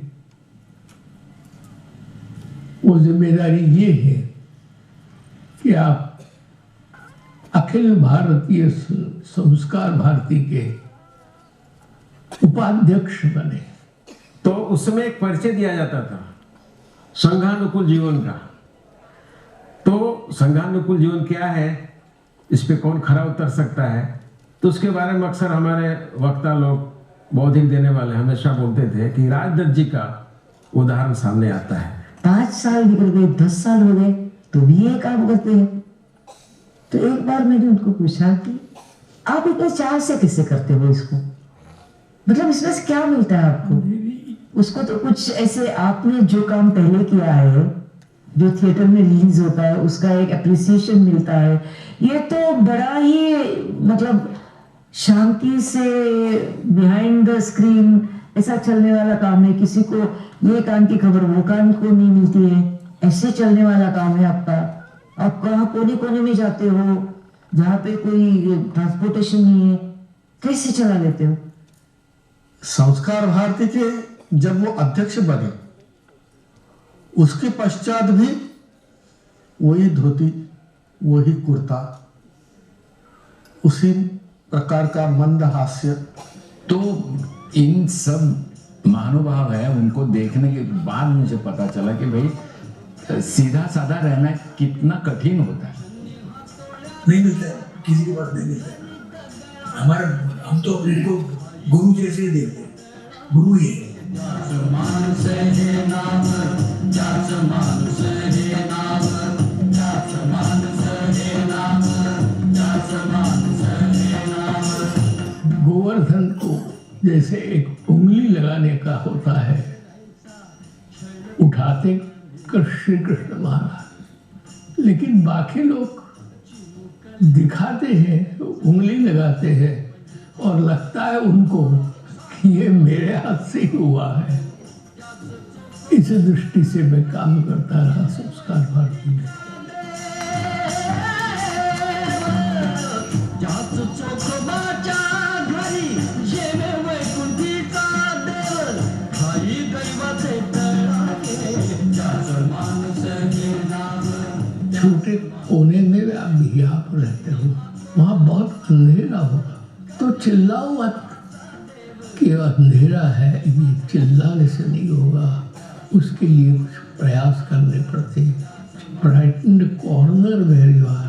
वो जिम्मेदारी ये है कि आप अखिल भारतीय संस्कार भारती के उपाध्यक्ष बने।
तो उसमें एक परिचय दिया जाता था संघानुकूल जीवन का। तो संघानुकूल जीवन क्या है, इस पे कौन खरा उतर सकता है, तो उसके बारे में अक्सर हमारे वक्ता लोग, बौद्धिक देने वाले हमेशा बोलते थे कि राजदत्त जी का उदाहरण सामने आता है।
5 साल निकल गए, 10 साल हो गए, तो भी ये काम करते हैं। तो एक बार मैंने उनको पूछा कि आप इतने चाह से कैसे करते हो इसको, मतलब इसमें से क्या मिलता है आपको? उसको तो कुछ ऐसे, आपने जो काम पहले किया है, जो थिएटर में रिलीज होता है, उसका एक अप्रिसिएशन मिलता है। ये तो बड़ा ही मतलब शांति से बिहाइंड द स्क्रीन ऐसा चलने वाला काम है। किसी को ये कान की खबर वो कान को नहीं मिलती है, ऐसे चलने वाला काम है आपका। आप कहाँ कोने कोने में जाते हो जहाँ पे कोई ट्रांसपोर्टेशन नहीं है, कैसे चला लेते हो?
संस्कार भारती के जब वो अध्यक्ष बने, उसके पश्चात भी वही धोती, वही कुर्ता, उसी प्रकार का मंद हास्य।
तो इन सब महानुभाव है, उनको देखने के बाद मुझे पता चला कि भाई सीधा साधा रहना कितना कठिन होता है।
नहीं मिलता है, किसी के पास नहीं मिलता है। हमारा, हम तो उनको गुरु जैसे ही देखते हैं, गुरु ही है।
गोवर्धन को जैसे एक उंगली लगाने का होता है, उठाते श्री कृष्ण महाराज, लेकिन बाकी लोग दिखाते हैं, उंगली लगाते हैं और लगता है उनको कि ये मेरे हाथ से ही हुआ है। इस दृष्टि से मैं काम करता रहा संस्कार भारती में। छोटे कोने में आप यहाँ पर रहते हो, वहाँ बहुत अंधेरा होगा, तो चिल्लाओ मत कि अंधेरा है, ये चिल्लाने से नहीं होगा। उसके लिए कुछ प्रयास करने पड़ते। Brighton corner where you R.